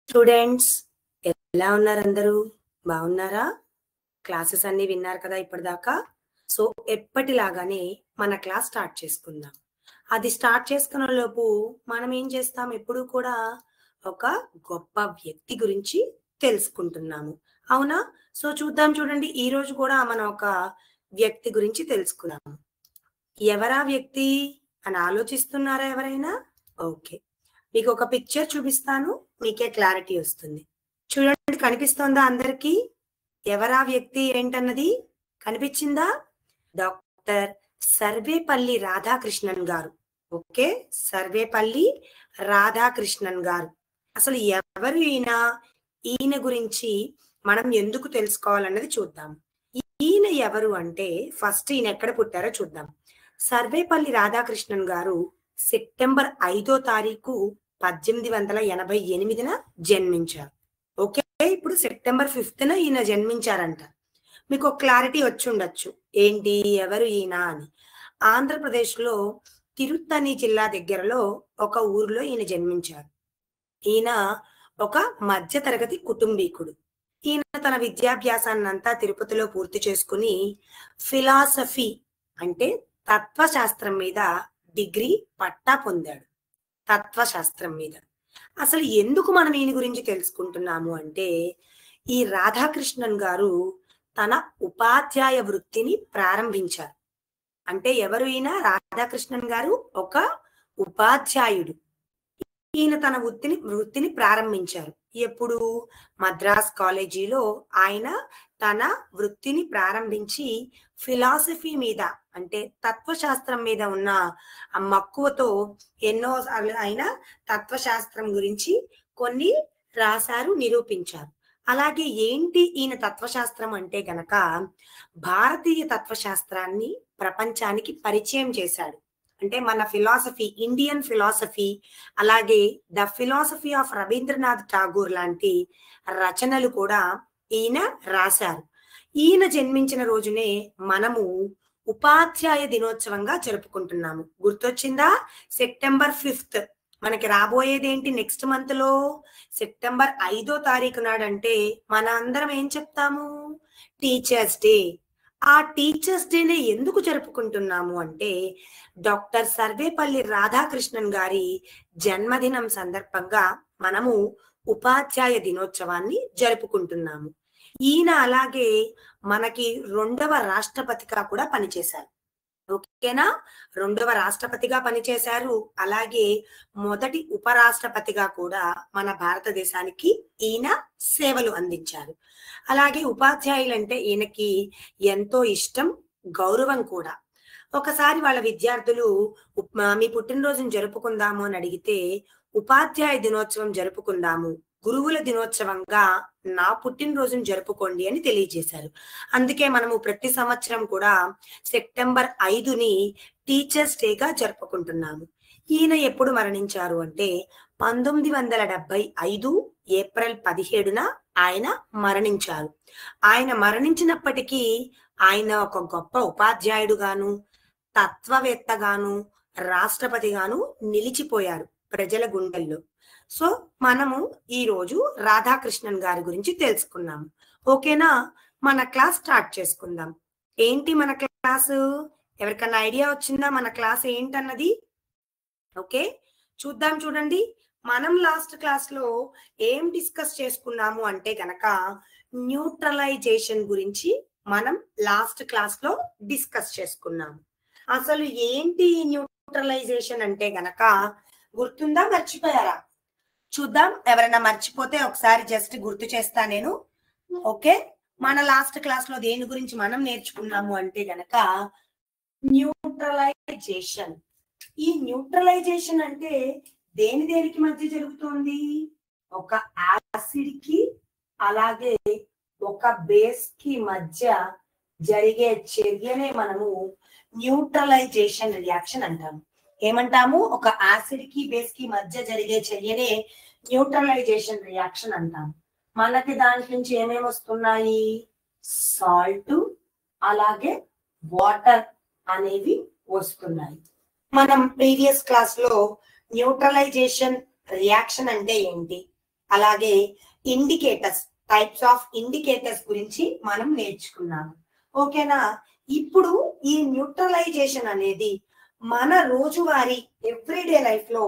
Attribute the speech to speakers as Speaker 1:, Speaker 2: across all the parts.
Speaker 1: Students ఎలా ఉన్నారు అందరూ? బాగున్నారా? క్లాసెస్ అన్ని విన్నారు కదా ఇప్పటిదాకా? సో ఎప్పటిలాగానే మన క్లాస్ స్టార్ట్ చేసుకుందాం. అది స్టార్ట్ చేసుకునే లోపు మనం ఏం చేస్తాం, ఎప్పుడు కూడా ఒక గొప్ప వ్యక్తి గురించి తెలుసుకుంటున్నాము. అవునా? సో చూద్దాం, చూడండి, ఈ రోజు కూడా మనం ఒక వ్యక్తి గురించి తెలుసుకుందాం. ఎవరా వ్యక్తి అని ఆలోచిస్తున్నారా ఎవరైనా? ఓకే, మీకు ఒక పిక్చర్ చూపిస్తాను, మీకే క్లారిటీ వస్తుంది. చూడండి, కనిపిస్తోందా అందరికీ? ఎవరా వ్యక్తి ఏంటన్నది కనిపించిందా? డాక్టర్ సర్వేపల్లి రాధాకృష్ణన్ గారు. ఓకే, సర్వేపల్లి రాధాకృష్ణన్ గారు. అసలు ఎవరు ఈయన? ఈయన గురించి మనం ఎందుకు తెలుసుకోవాలన్నది చూద్దాం. ఈయన ఎవరు అంటే, ఫస్ట్ ఈయన ఎక్కడ పుట్టారో చూద్దాం. సర్వేపల్లి రాధాకృష్ణన్ గారు సెప్టెంబర్ 5వ తారీఖు 1888న జన్మించారు. ఓకే, ఇప్పుడు సెప్టెంబర్ 5న ఈయన జన్మించారంట. మీకు ఒక క్లారిటీ వచ్చి ఉండొచ్చు, ఏంటి ఎవరు ఈయన అని. ఆంధ్రప్రదేశ్లో తిరుత్తని జిల్లా దగ్గరలో ఒక ఊరిలో ఈయన జన్మించారు. ఈయన ఒక మధ్యతరగతి కుటుంబీకుడు. ఈయన తన విద్యాభ్యాసాన్నంతా తిరుపతిలో పూర్తి చేసుకుని ఫిలాసఫీ అంటే తత్వశాస్త్రం మీద డిగ్రీ పట్టా పొందాడు. తత్వశాస్త్రం మీద. అసలు ఎందుకు మనం ఈయన గురించి తెలుసుకుంటున్నాము అంటే, ఈ రాధాకృష్ణన్ గారు తన ఉపాధ్యాయ వృత్తిని ప్రారంభించారు. అంటే ఎవరు ఈయన? రాధాకృష్ణన్ గారు ఒక ఉపాధ్యాయుడు. ఈయన తన వృత్తిని ప్రారంభించారు. ఎప్పుడు? మద్రాస్ కాలేజీలో ఆయన తన వృత్తిని ప్రారంభించి ఫిలాసఫీ మీద అంటే తత్వశాస్త్రం మీద ఉన్న ఆ మక్కువతో ఎన్నో సార్లు ఆయన తత్వశాస్త్రం గురించి కొన్ని రాశారు, నిరూపించారు. అలాగే ఏంటి ఈయన తత్వశాస్త్రం అంటే గనక, భారతీయ తత్వశాస్త్రాన్ని ప్రపంచానికి పరిచయం చేశాడు. అంటే మన ఫిలాసఫీ, ఇండియన్ ఫిలాసఫీ, అలాగే the philosophy of Rabindranath Tagore లాంటి రచనలు కూడా ఈయన రాశారు. ఈయన జన్మించిన రోజునే మనము ఉపాధ్యాయ దినోత్సవంగా జరుపుకుంటున్నాము. గుర్తొచ్చిందా? September 5th. మనకి రాబోయేది ఏంటి నెక్స్ట్ మంత్ లో? సెప్టెంబర్ 5వ తారీఖు నాడంటే మన అందరం ఏం చెప్తాము? Teachers day. ఆ టీచర్స్ డేనే ఎందుకు జరుపుకుంటున్నాము అంటే, డాక్టర్ సర్వేపల్లి రాధాకృష్ణన్ గారి జన్మదినం సందర్భంగా మనము ఉపాధ్యాయ దినోత్సవాన్ని జరుపుకుంటున్నాము. ఈయన అలాగే మనకి 2వ రాష్ట్రపతిగా కూడా పనిచేశారు. ఓకేనా? 2వ రాష్ట్రపతిగా పనిచేశారు. అలాగే మొదటి ఉపరాష్ట్రపతిగా కూడా మన భారతదేశానికి ఈయన సేవలు అందించారు. అలాగే ఉపాధ్యాయులంటే ఈయనకి ఎంతో ఇష్టం, గౌరవం కూడా. ఒకసారి వాళ్ళ విద్యార్థులు మీ పుట్టినరోజును జరుపుకుందాము అని అడిగితే, ఉపాధ్యాయ దినోత్సవం జరుపుకుందాము, గురువుల దినోత్సవంగా నా పుట్టినరోజును జరుపుకోండి అని తెలియజేశారు. అందుకే మనము ప్రతి సంవత్సరం కూడా సెప్టెంబర్ 5ని టీచర్స్ డేగా జరుపుకుంటున్నాము. ఈయన ఎప్పుడు మరణించారు అంటే 1975 ఏప్రిల్ 17న ఆయన మరణించారు. ఆయన మరణించినప్పటికీ ఆయన ఒక గొప్ప ఉపాధ్యాయుడుగాను, తత్వవేత్తగాను, రాష్ట్రపతిగాను నిలిచిపోయారు ప్రజల గుండెల్లో. సో మనము ఈ రోజు రాధాకృష్ణన్ గారి గురించి తెలుసుకున్నాము. ఓకేనా? మన క్లాస్ స్టార్ట్ చేసుకుందాం. ఏంటి మన క్లాసు? ఎవరికన్నా ఐడియా వచ్చిందా మన క్లాస్ ఏంటన్నది? ఓకే, చూద్దాం. చూడండి, మనం లాస్ట్ క్లాస్ లో ఏం డిస్కస్ చేసుకున్నాము అంటే గనక, న్యూట్రలైజేషన్ గురించి మనం లాస్ట్ క్లాస్ లో డిస్కస్ చేసుకున్నాము. అసలు ఏంటి న్యూట్రలైజేషన్ అంటే గనక గుర్తుందా, మర్చిపోయారా? చూద్దాం, ఎవరైనా మర్చిపోతే ఒకసారి జస్ట్ గుర్తు చేస్తా నేను. ఓకే, మన లాస్ట్ క్లాస్ లో దేని గురించి మనం నేర్చుకున్నాము అంటే గనక న్యూట్రలైజేషన్. ఈ న్యూట్రలైజేషన్ అంటే దేనికి మధ్య జరుగుతుంది? ఒక యాసిడ్ కి అలాగే ఒక బేస్ కి మధ్య జరిగే చర్యనే మనము న్యూట్రలైజేషన్ రియాక్షన్ అంటాము. ఏమంటాము? ఒక యాసిడ్ కి బేస్ కి మధ్య జరిగే చర్యనే న్యూట్రలైజేషన్ రియాక్షన్ అంటాము. మనకి దాని నుంచి ఏమేమి వస్తున్నాయి? సాల్ట్ అలాగే వాటర్ అనేవి వస్తున్నాయి. మనం ప్రీవియస్ క్లాస్ లో న్యూట్రలైజేషన్ రియాక్షన్ అంటే ఏంటి, అలాగే ఇండికేటర్స్, టైప్స్ ఆఫ్ ఇండికేటర్స్ గురించి మనం నేర్చుకున్నాము. ఓకేనా? ఇప్పుడు ఈ న్యూట్రలైజేషన్ అనేది మన రోజువారీ ఎవ్రీడే లైఫ్ లో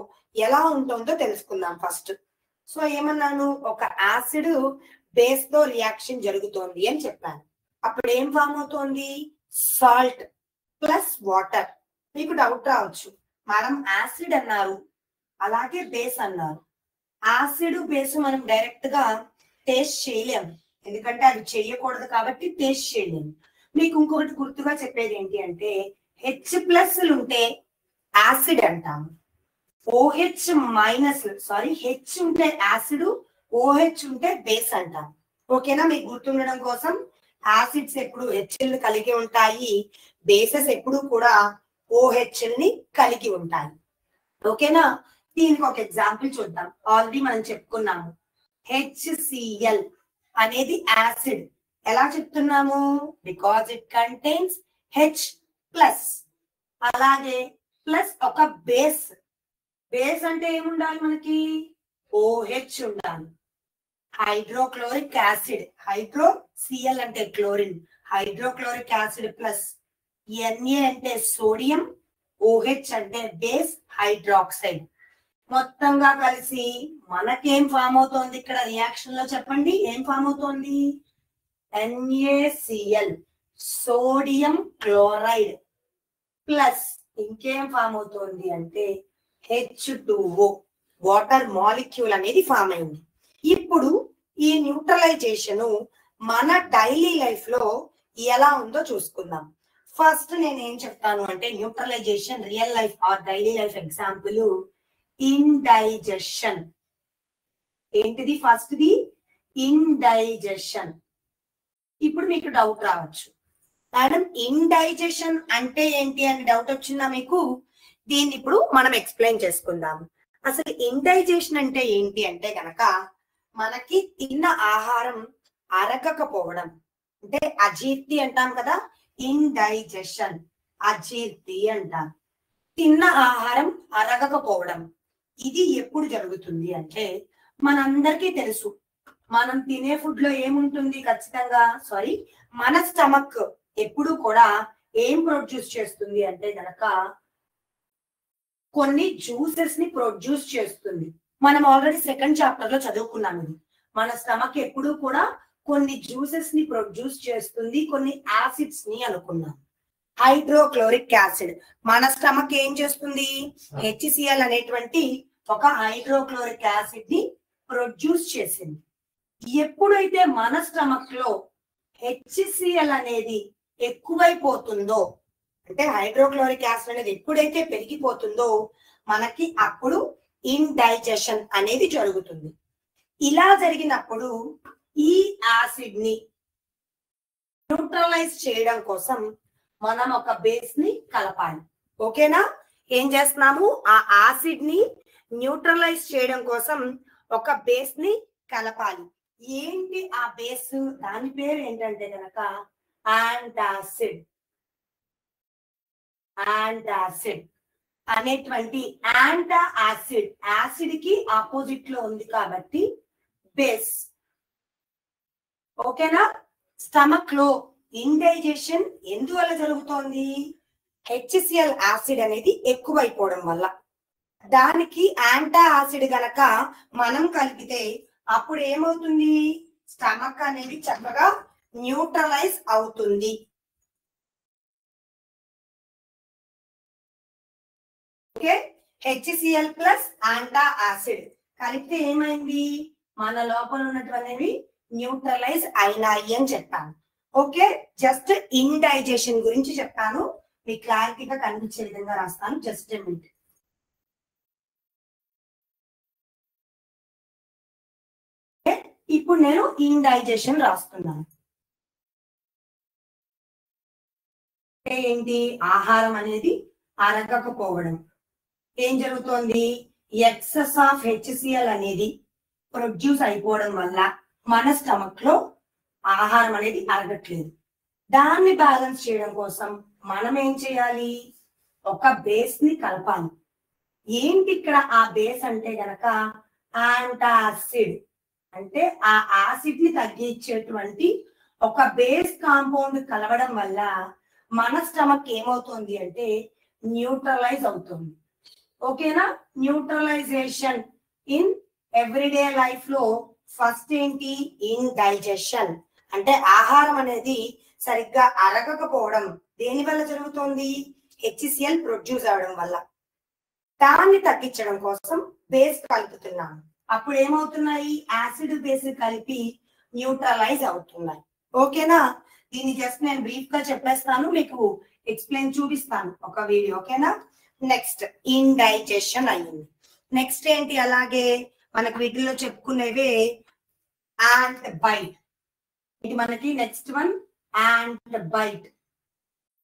Speaker 1: ఎలా ఉంటుందో తెలుసుకుందాం ఫస్ట్. సో ఏమన్నాను, ఒక యాసిడ్ బేస్ తో రియాక్షన్ జరుగుతోంది అని చెప్పాను. అప్పుడు ఏం ఫామ్ అవుతోంది? Salt plus water. మీకు డౌట్ రావచ్చు, మనం యాసిడ్ అన్నారు అలాగే బేస్ అన్నారు. యాసిడ్ బేస్ మనం డైరెక్ట్ గా టేస్ట్ చేయలేము, ఎందుకంటే అది చేయకూడదు కాబట్టి టేస్ట్ చేయలేము. మీకు ఇంకొకటి గుర్తుగా చెప్పేది ఏంటి అంటే, హెచ్ ప్లస్ ఉంటే యాసిడ్ అంటాము, ఓహెచ్ మైనస్ హెచ్ ఉంటే యాసిడ్, ఓహెచ్ ఉంటే బేస్ అంటాం. ఓకేనా? మీకు గుర్తుండడం కోసం, యాసిడ్స్ ఎప్పుడు హెచ్ఎల్ కలిగి ఉంటాయి, బేసెస్ ఎప్పుడు కూడా ఓహెచ్ఎల్ ని కలిగి ఉంటాయి. ఓకేనా? దీనికి ఒక ఎగ్జాంపుల్ చూద్దాం. ఆల్రెడీ మనం చెప్పుకున్నాము, హెచ్సిఎల్ అనేది యాసిడ్. ఎలా చెప్తున్నాము? Because it contains H plus. అలాగే ప్లస్ ఒక బేస్. బేస్ అంటే ఏముండాలి మనకి? ఓహెచ్ ఉండాలి. హైడ్రోక్లోరిక్ యాసిడ్, హైడ్రోసిఎల్ అంటే chlorine, hydrochloric acid plus Na అంటే సోడియం, ఓహెచ్ అంటే బేస్, హైడ్రాక్సైడ్. మొత్తంగా కలిసి మనకేం ఫామ్ అవుతోంది ఇక్కడ రియాక్షన్ లో? చెప్పండి, ఏం ఫామ్ అవుతోంది? NaCl, సోడియం క్లోరైడ్ ప్లస్ ఇంకేం ఫామ్ అవుతోంది అంటే H2O, వాటర్ మాలిక్యూల్ అనేది ఫామ్ అయింది. ఇప్పుడు ఈ న్యూట్రలైజేషన్ మన డైలీ లైఫ్ లో ఎలా ఉందో చూసుకుందాం. ఫస్ట్ నేను ఏం చెప్తాను అంటే, neutralization real life or daily life example indigestion. ఏంటిది? First the indigestion. ఇప్పుడు మీకు డౌట్ రావచ్చు, మేడం ఇండైజెషన్ అంటే ఏంటి అని డౌట్ వచ్చిందా మీకు? దీన్ని ఇప్పుడు మనం ఎక్స్ప్లెయిన్ చేసుకుందాం. అసలు ఇండైజెషన్ అంటే ఏంటి అంటే గనక, మనకి తిన్న ఆహారం అరగకపోవడం, అంటే అజీర్తి అంటాం కదా, ఇండైజెషన్ అజీర్తి అంటాం. తిన్న ఆహారం అరగకపోవడం, ఇది ఎప్పుడు జరుగుతుంది అంటే, మనందరికీ తెలుసు, మనం తినే ఫుడ్ లో ఏముంటుంది ఖచ్చితంగా, మన స్టమక్ ఎప్పుడు కూడా ఏం ప్రొడ్యూస్ చేస్తుంది అంటే గనక, కొన్ని జ్యూసెస్ ని ప్రొడ్యూస్ చేస్తుంది. మనం ఆల్రెడీ సెకండ్ చాప్టర్ లో చదువుకున్నాం ఇది. మన స్టమక్ ఎప్పుడు కూడా కొన్ని జ్యూసెస్ ని ప్రొడ్యూస్ చేస్తుంది, కొన్ని యాసిడ్స్ ని అనుకున్నాం. హైడ్రోక్లోరిక్ యాసిడ్, మన స్టమక్ ఏం చేస్తుంది? HCl అనేటువంటి ఒక హైడ్రోక్లోరిక్ యాసిడ్ ని ప్రొడ్యూస్ చేసింది. ఎప్పుడైతే మన స్టమక్ లో HCl అనేది ఎక్కువైపోతుందో, అంటే హైడ్రోక్లోరిక్ యాసిడ్ అనేది ఎప్పుడైతే పెరిగిపోతుందో మనకి అప్పుడు ఇండైజెషన్ అనేది జరుగుతుంది. ఇలా జరిగినప్పుడు ఈ యాసిడ్ ని న్యూట్రలైజ్ చేయడం కోసం మనం ఒక బేస్ ని కలపాలి. ఓకేనా? ఏం చేస్తున్నాము? ఆ యాసిడ్ ని న్యూట్రలైజ్ చేయడం కోసం ఒక బేస్ ని కలపాలి. ఏంటి ఆ బేస్? దాని పేరు ఏంటంటే కనుక యాంటాసిడ్. యాంటాసిడ్ అనేటువంటి యాంటా యాసిడ్, యాసిడ్ కి ఆపోజిట్ లో ఉంది కాబట్టి బేస్. ఓకేనా? స్టమక్ లో ఇండైజెషన్ ఎందువల్ల జరుగుతోంది? HCl యాసిడ్ అనేది ఎక్కువైపోవడం వల్ల. దానికి యాంటా యాసిడ్ గనక మనం కలిపితే అప్పుడు ఏమవుతుంది? స్టమక్ అనేది చక్కగా న్యూట్రలైజ్ అవుతుంది. ఓకే, HCl ప్లస్ యాంటా యాసిడ్ కలిపితే ఏమైంది? మన లోపల ఉన్నటువంటివి న్యూట్రలైజ్ అయినాయి అని చెప్పాను. ఓకే, జస్ట్ ఇండైజెషన్ గురించి చెప్పాను, మీకు క్లారిటీగా కనిపించే విధంగా రాస్తాను. Just a minute. ఇప్పుడు నేను ఇండైజెషన్ రాస్తున్నాను. ఏంటి? ఆహారం అనేది అరగకపోవడం. ఏం జరుగుతోంది? ఎక్సెస్ ఆఫ్ HCl అనేది ప్రొడ్యూస్ అయిపోవడం వల్ల మన స్టమక్ లో ఆహారం అనేది అరగట్లేదు. దాన్ని బ్యాలెన్స్ చేయడం కోసం మనం ఏం చేయాలి? ఒక బేస్ ని కలపాలి. ఏంటి ఇక్కడ ఆ బేస్ అంటే గనక యాంటాసిడ్. అంటే ఆ యాసిడ్ ని తగ్గించేటువంటి ఒక బేస్ కాంపౌండ్ కలవడం వల్ల మన స్టమక్ ఏమవుతుంది అంటే న్యూట్రలైజ్ అవుతుంది. ఓకేనా? న్యూట్రలైజేషన్ ఇన్ ఎవ్రీడే లైఫ్ లో ఫస్ట్ ఏంటి? In digestion. అంటే ఆహారం అనేది సరిగ్గా అరగకపోవడం దేని వల్ల జరుగుతుంది? HCl ప్రొడ్యూస్ అవడం వల్ల. దాన్ని తగ్గించడం కోసం బేస్ కలుపుతున్నాము. అప్పుడు ఏమవుతున్నాయి? యాసిడ్ బేస్ కలిపి న్యూట్రలైజ్ అవుతున్నాయి. ఓకేనా? దీన్ని జస్ట్ నేను బ్రీఫ్ గా చెప్పేస్తాను, మీకు ఎక్స్ప్లెయిన్ చూపిస్తాను ఒక వీడియో. ఓకేనా? నెక్స్ట్ ఇండైజెషన్ అయ్యింది. నెక్స్ట్ ఏంటి? అలాగే మనకు వీటిలో చెప్పుకునేవే యాంట్ బైట్. ఇది మనకి నెక్స్ట్ వన్ యాంట్ బైట్.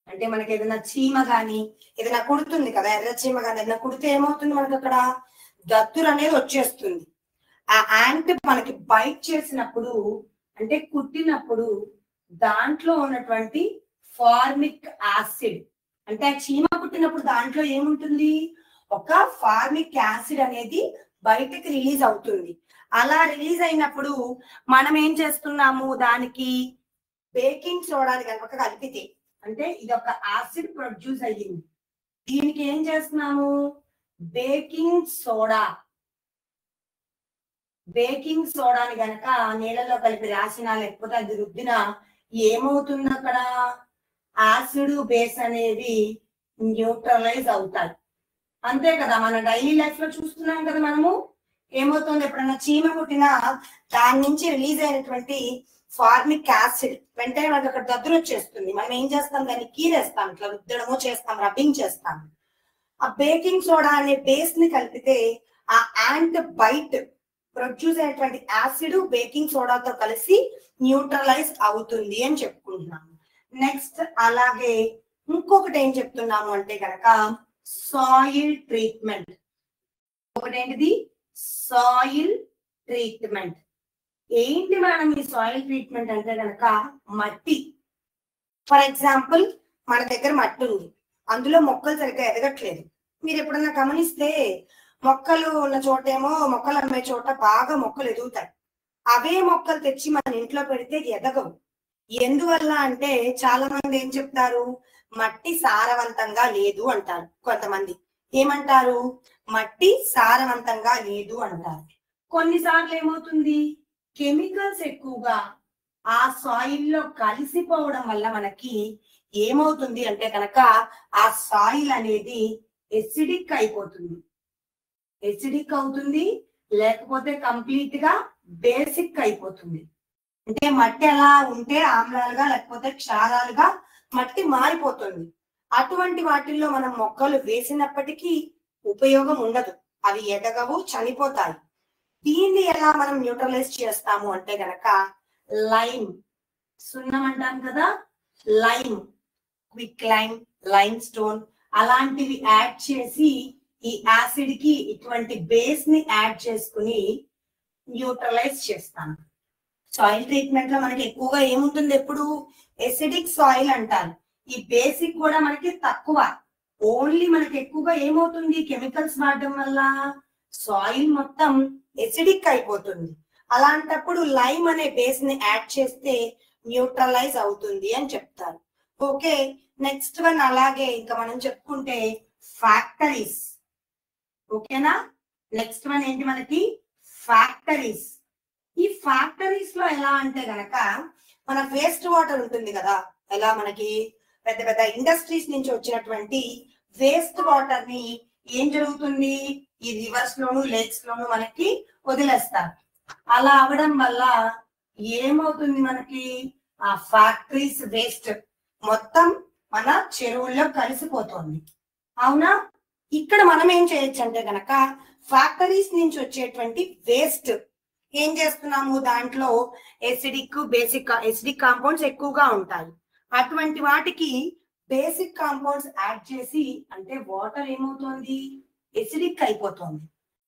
Speaker 1: అంటే మనకి ఏదైనా చీమ గాని ఏదైనా కుడుతుంది కదా, ఎర్ర చీమ గాని ఏదైనా కుడితే ఏమవుతుంది? మనకి అక్కడ దద్దురు అనేది వచ్చేస్తుంది. ఆ యాంట్ మనకి బైట్ చేసినప్పుడు అంటే కుట్టినప్పుడు దాంట్లో ఉన్నటువంటి ఫార్మిక్ యాసిడ్, అంటే ఆ చీమ కుట్టినప్పుడు దాంట్లో ఏముంటుంది? ఒక ఫార్మిక్ యాసిడ్ అనేది బయటకి రిలీజ్ అవుతుంది. అలా రిలీజ్ అయినప్పుడు మనం ఏం చేస్తున్నాము? దానికి బేకింగ్ సోడాని కనుక కలిపితే, అంటే ఇది ఒక యాసిడ్ ప్రొడ్యూస్ అయ్యింది, దీనికి ఏం చేస్తున్నాము? Baking soda. బేకింగ్ సోడాని గనక నీళ్ళలో కలిపి రాసినా లేకపోతే అది రుద్దినా ఏమవుతుంది? అక్కడ యాసిడ్ బేస్ అనేవి న్యూట్రలైజ్ అవుతాయి. అంతే కదా, మన డైలీ లైఫ్ లో చూస్తున్నాం కదా మనము. ఏమవుతుంది? ఎప్పుడన్నా చీమ కుట్టినా దాని నుంచి రిలీజ్ అయినటువంటి ఫార్మిక్ యాసిడ్ వెంటనే మనకి అక్కడ దద్దురు వచ్చేస్తుంది. మనం ఏం చేస్తాం? దాన్ని కీరేస్తాం, ఇట్లా రుద్దడమో చేస్తాం, రబ్బింగ్ చేస్తాం. ఆ బేకింగ్ సోడా అనే బేస్ ని కలిపితే ఆ యాంట్ బైట్ ప్రొడ్యూస్ అయినటువంటి యాసిడ్ బేకింగ్ సోడాతో కలిసి న్యూట్రలైజ్ అవుతుంది అని చెప్పుకుంటున్నాము. నెక్స్ట్ అలాగే ఇంకొకటి ఏం చెప్తున్నాము అంటే కనుక సాయిల్ ట్రీట్మెంట్. ఒకటి ఏంటిది? Soil treatment. ఏంటి మేడం ఈ సాయిల్ ట్రీట్మెంట్ అంటే కనుక మట్టి. ఫర్ ఎగ్జాంపుల్ మన దగ్గర మట్టి ఉంది, అందులో మొక్కలు సరిగ్గా ఎదగట్లేదు. మీరు ఎప్పుడన్నా గమనిస్తే మొక్కలు ఉన్న చోటేమో, మొక్కలు అమ్మే చోట బాగా మొక్కలు ఎదుగుతాయి. అవే మొక్కలు తెచ్చి మన ఇంట్లో పెడితే ఎదగవు. ఎందువల్ల అంటే చాలా మంది ఏం చెప్తారు? మట్టి సారవంతంగా లేదు అంటారు. కొంతమంది ఏమంటారు? మట్టి సారవంతంగా లేదు అంటారు. కొన్నిసార్లు ఏమవుతుంది? కెమికల్స్ ఎక్కువగా ఆ సాయిల్ లో కలిసిపోవడం వల్ల మనకి ఏమవుతుంది అంటే కనుక ఆ సాయిల్ అనేది ఎసిడిక్ అయిపోతుంది. ఎసిడిక్ అవుతుంది, లేకపోతే కంప్లీట్ గా బేసిక్ అయిపోతుంది. అంటే మట్టి ఎలా ఉంటే ఆమ్లాలుగా లేకపోతే క్షారాలుగా మట్టి మారిపోతుంది. అటువంటి వాటిల్లో మనం మొక్కలు వేసినప్పటికీ ఉపయోగం ఉండదు, అవి ఎదగవు, చనిపోతాయి. దీన్ని ఎలా మనం న్యూట్రలైజ్ చేస్తాము అంటే గనక లైమ్, సున్నం అంటాం కదా, lime, quick lime, lime stone అలాంటివి యాడ్ చేసి ఈ యాసిడ్ కి ఇటువంటి బేస్ ని యాడ్ చేసుకుని న్యూట్రలైజ్ చేస్తాను. సాయిల్ ట్రీట్మెంట్ లో మనకి ఎక్కువగా ఏముంటుంది? ఎప్పుడు ఎసిడిక్ సాయిల్ అంటారు. ఈ బేసిక్ కూడా మనకి తక్కువ. ఓన్లీ మనకి ఎక్కువగా ఏమవుతుంది? కెమికల్స్ వాడడం వల్ల సాయిల్ మొత్తం ఎసిడిక్ అయిపోతుంది. అలాంటప్పుడు లైమ్ అనే బేస్ ని యాడ్ చేస్తే న్యూట్రలైజ్ అవుతుంది అని చెప్తారు. ఓకే, నెక్స్ట్ వన్ అలాగే ఇంకా మనం చెప్పుకుంటే ఫ్యాక్టరీస్. ఓకేనా? నెక్స్ట్ వన్ ఏంటి మనకి? ఫ్యాక్టరీస్. ఈ ఫ్యాక్టరీస్ లో ఎలా అంటే గనక మన వేస్ట్ వాటర్ ఉంటుంది కదా, ఎలా మనకి పెద్ద పెద్ద ఇండస్ట్రీస్ నుంచి వచ్చినటువంటి వేస్ట్ వాటర్ ని ఏం జరుగుతుంది? ఈ రివర్స్ లోను లేక్స్ లోను మనకి వదిలేస్తారు. అలా అవడం వల్ల ఏమవుతుంది? మనకి ఆ ఫ్యాక్టరీస్ వేస్ట్ మొత్తం మన చెరువుల్లో కలిసిపోతుంది. అవునా? ఇక్కడ మనం ఏం చేయొచ్చు అంటే గనక ఫ్యాక్టరీస్ నుంచి వచ్చేటువంటి వేస్ట్ ఏం చేస్తున్నాము? దాంట్లో ఎసిడిక్, బేసిక్, ఎసిడిక్ కాంపౌండ్స్ ఎక్కువగా ఉంటాయి. అటువంటి వాటికి బేసిక్ కాంపౌండ్స్ యాడ్ చేసి, అంటే వాటర్ ఏమవుతుంది? ఎసిడిక్ అయిపోతుంది.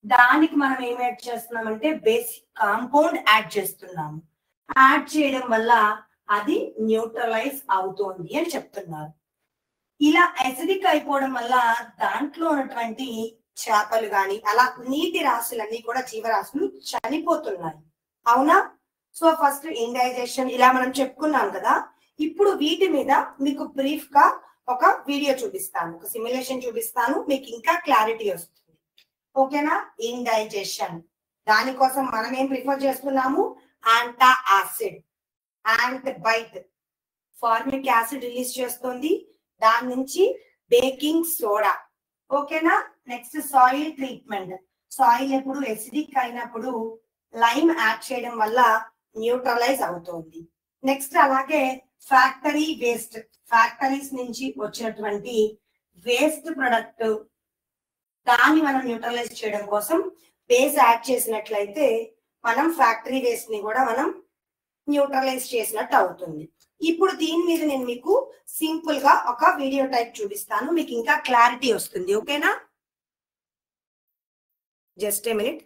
Speaker 1: దానికి మనం ఏం యాడ్ చేస్తున్నామంటే బేసిక్ కాంపౌండ్ యాడ్ చేస్తున్నాము. యాడ్ చేయడం వల్ల అది న్యూట్రలైజ్ అవుతోంది అని చెప్తున్నారు. ఇలా ఎసిడిక్ అయిపోవడం వల్ల దాంట్లో ఉన్నటువంటి చేపలు గాని అలా నీటి రాశులన్నీ కూడా జీవరాశులు చనిపోతున్నాయి. అవునా? సో ఫస్ట్ ఇండైజెషన్ ఇలా మనం చెప్పుకున్నాం కదా. ఇప్పుడు వీటి మీద మీకు బ్రీఫ్ గా ఒక వీడియో చూపిస్తాను, ఒక సిమ్యులేషన్ చూపిస్తాను, మీకు ఇంకా క్లారిటీ వస్తుంది. ఓకేనా? ఇండైజెషన్ దానికోసం మనం ఏం ప్రిఫర్ చేస్తున్నాము? Antacid. Ant bite formic acid release చేస్తుంది, దాని నుంచి బేకింగ్ సోడా. ఓకేనా? Next soil treatment. సాయిల్ ఎప్పుడు ఎసిడిక్ అయినప్పుడు లైమ్ యాడ్ చేయడం వల్ల న్యూట్రలైజ్ అవుతుంది. నెక్స్ట్ అలాగే ఫ్యాక్టరీ వేస్ట్, ఫ్యాక్టరీస్ నుంచి వచ్చినటువంటి వేస్ట్ ప్రొడక్ట్ దాన్ని మనం న్యూట్రలైజ్ చేయడం కోసం బేస్ యాడ్ చేసినట్లయితే మనం ఫ్యాక్టరీ వేస్ట్ ని కూడా మనం న్యూట్రలైజ్ చేసినట్టు అవుతుంది. ఇప్పుడు దీని మీద నేను మీకు సింపుల్ గా ఒక వీడియో టైప్ చూపిస్తాను, మీకు ఇంకా క్లారిటీ వస్తుంది. ఓకేనా? Just a minute.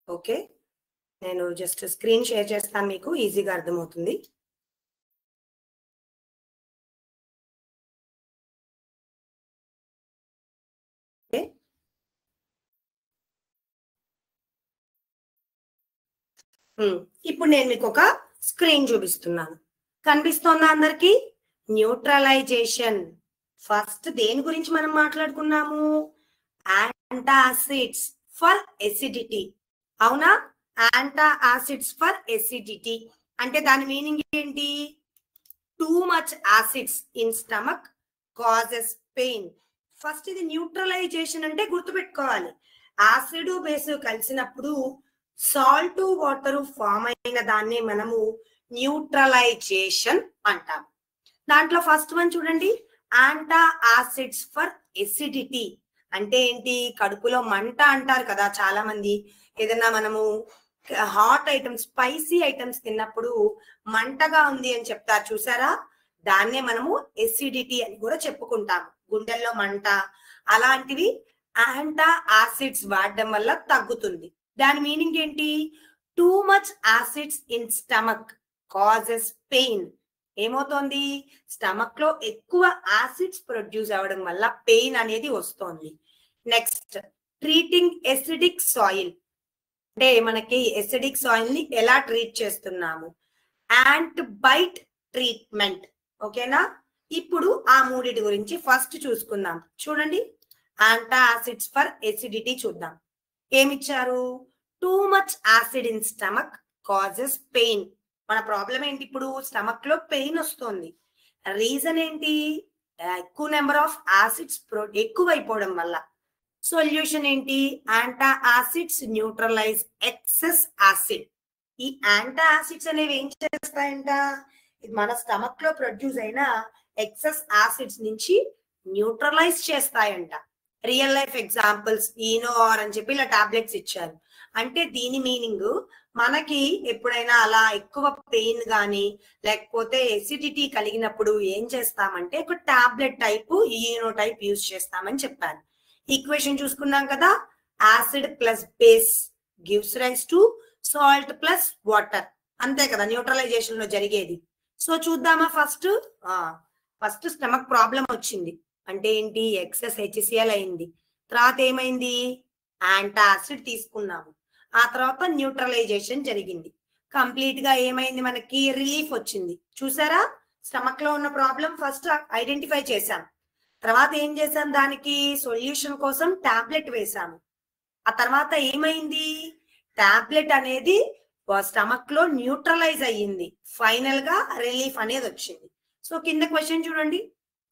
Speaker 1: ఓకే, నేను జస్ట్ స్క్రీన్ షేర్ చేస్తాను, మీకు ఈజీగా అర్థమవుతుంది. ఇప్పుడు నేను మీకు ఒక స్క్రీన్ చూపిస్తున్నాను, కనిపిస్తోందా అందరికి? న్యూట్రలైజేషన్. ఫస్ట్ దేని గురించి మనం మాట్లాడుకున్నాము? Antacids for acidity. అవునా? యాంటాసిడ్స్ ఫర్ ఎసిడిటీ అంటే దాని మీనింగ్ ఏంటి? Too much acids in stomach causes pain. First ఇది న్యూట్రలైజేషన్ అంటే గుర్తుపెట్టుకోవాలి, యాసిడ్ బేస్ కలిసినప్పుడు సాల్ట్ వాటర్ ఫామ్ అయిన దాన్ని మనము న్యూట్రలైజేషన్ అంటాం. దాంట్లో ఫస్ట్ వన్ చూడండి, యాంటా యాసిడ్స్ ఫర్ ఎసిడిటీ అంటే ఏంటి? కడుపులో మంట అంటారు కదా చాలా మంది. ఏదైనా మనము హాట్ ఐటమ్స్, స్పైసీ ఐటమ్స్ తిన్నప్పుడు మంటగా ఉంది అని చెప్తారు చూసారా, దాన్నే మనము ఎసిడిటీ అని కూడా చెప్పుకుంటాము. గుండెల్లో మంట అలాంటివి యాంటా యాసిడ్స్ వాడడం వల్ల తగ్గుతుంది. దాని మీనింగ్ ఏంటి? Too much acids in stomach causes pain. ఏమవుతోంది? స్టమక్ లో ఎక్కువ యాసిడ్స్ ప్రొడ్యూస్ అవ్వడం వల్ల పెయిన్ అనేది వస్తోంది. నెక్స్ట్, ట్రీటింగ్ ఎసిడిక్ సాయిల్ అంటే మనకి ఎసిడిక్ సాయిల్ ని ఎలా ట్రీట్ చేస్తున్నాము? Ant bite treatment. ఓకేనా? ఇప్పుడు ఆ మూడిటి గురించి ఫస్ట్ చూసుకుందాం. చూడండి, యాంటాసిడ్స్ ఫర్ ఎసిడిటీ చూద్దాం. ఏమిచ్చారు? Too much acid in stomach causes pain. మన ప్రాబ్లం ఏంటి? ఇప్పుడు స్టమక్ లో పెయిన్ వస్తుంది. రీజన్ ఏంటి? ఎక్కువ నెంబర్ ఆఫ్ యాసిడ్స్ ఎక్కువైపోవడం వల్ల. సొల్యూషన్ ఏంటి? యాంటా యాసిడ్స్ న్యూట్రలైజ్ ఎక్సెస్ యాసిడ్. ఈ యాంటా యాసిడ్స్ అనేవి ఏం చేస్తాయంట? మన స్టమక్ లో ప్రొడ్యూస్ అయిన ఎక్సెస్ యాసిడ్స్ నుంచి న్యూట్రలైజ్ చేస్తాయంట. రియల్ లైఫ్ ఎగ్జాంపుల్స్ ఈనోఆర్ అని చెప్పి ఇలా టాబ్లెట్స్ ఇచ్చారు. అంటే దీని మీనింగ్, మనకి ఎప్పుడైనా అలా ఎక్కువ పెయిన్ గానీ లేకపోతే ఎసిడిటీ కలిగినప్పుడు ఏం చేస్తామంటే ఒక tablet type Eno type use చేస్తామని చెప్పారు. ఈక్వేషన్ చూసుకున్నాం కదా, acid plus base gives rise to salt plus water. అంతే కదా న్యూట్రలైజేషన్ లో జరిగేది. సో చూద్దామా? ఫస్ట్ స్టమక్ ప్రాబ్లం వచ్చింది అంటే ఏంటి? ఎక్సెస్ హెచ్సిఎల్ అయింది. తర్వాత ఏమైంది? యాంటాసిడ్ తీసుకున్నాము. ఆ తర్వాత న్యూట్రలైజేషన్ జరిగింది. కంప్లీట్ గా ఏమైంది? మనకి రిలీఫ్ వచ్చింది. చూసారా? స్టమక్ లో ఉన్న ప్రాబ్లం ఫస్ట్ ఐడెంటిఫై చేశాం. తర్వాత ఏం చేసాం? దానికి సొల్యూషన్ కోసం టాబ్లెట్ వేసాము. ఆ తర్వాత ఏమైంది? టాబ్లెట్ అనేది స్టమక్ లో న్యూట్రలైజ్ అయ్యింది. ఫైనల్ గా రిలీఫ్ అనేది వచ్చింది. సో కింద క్వశ్చన్ చూడండి,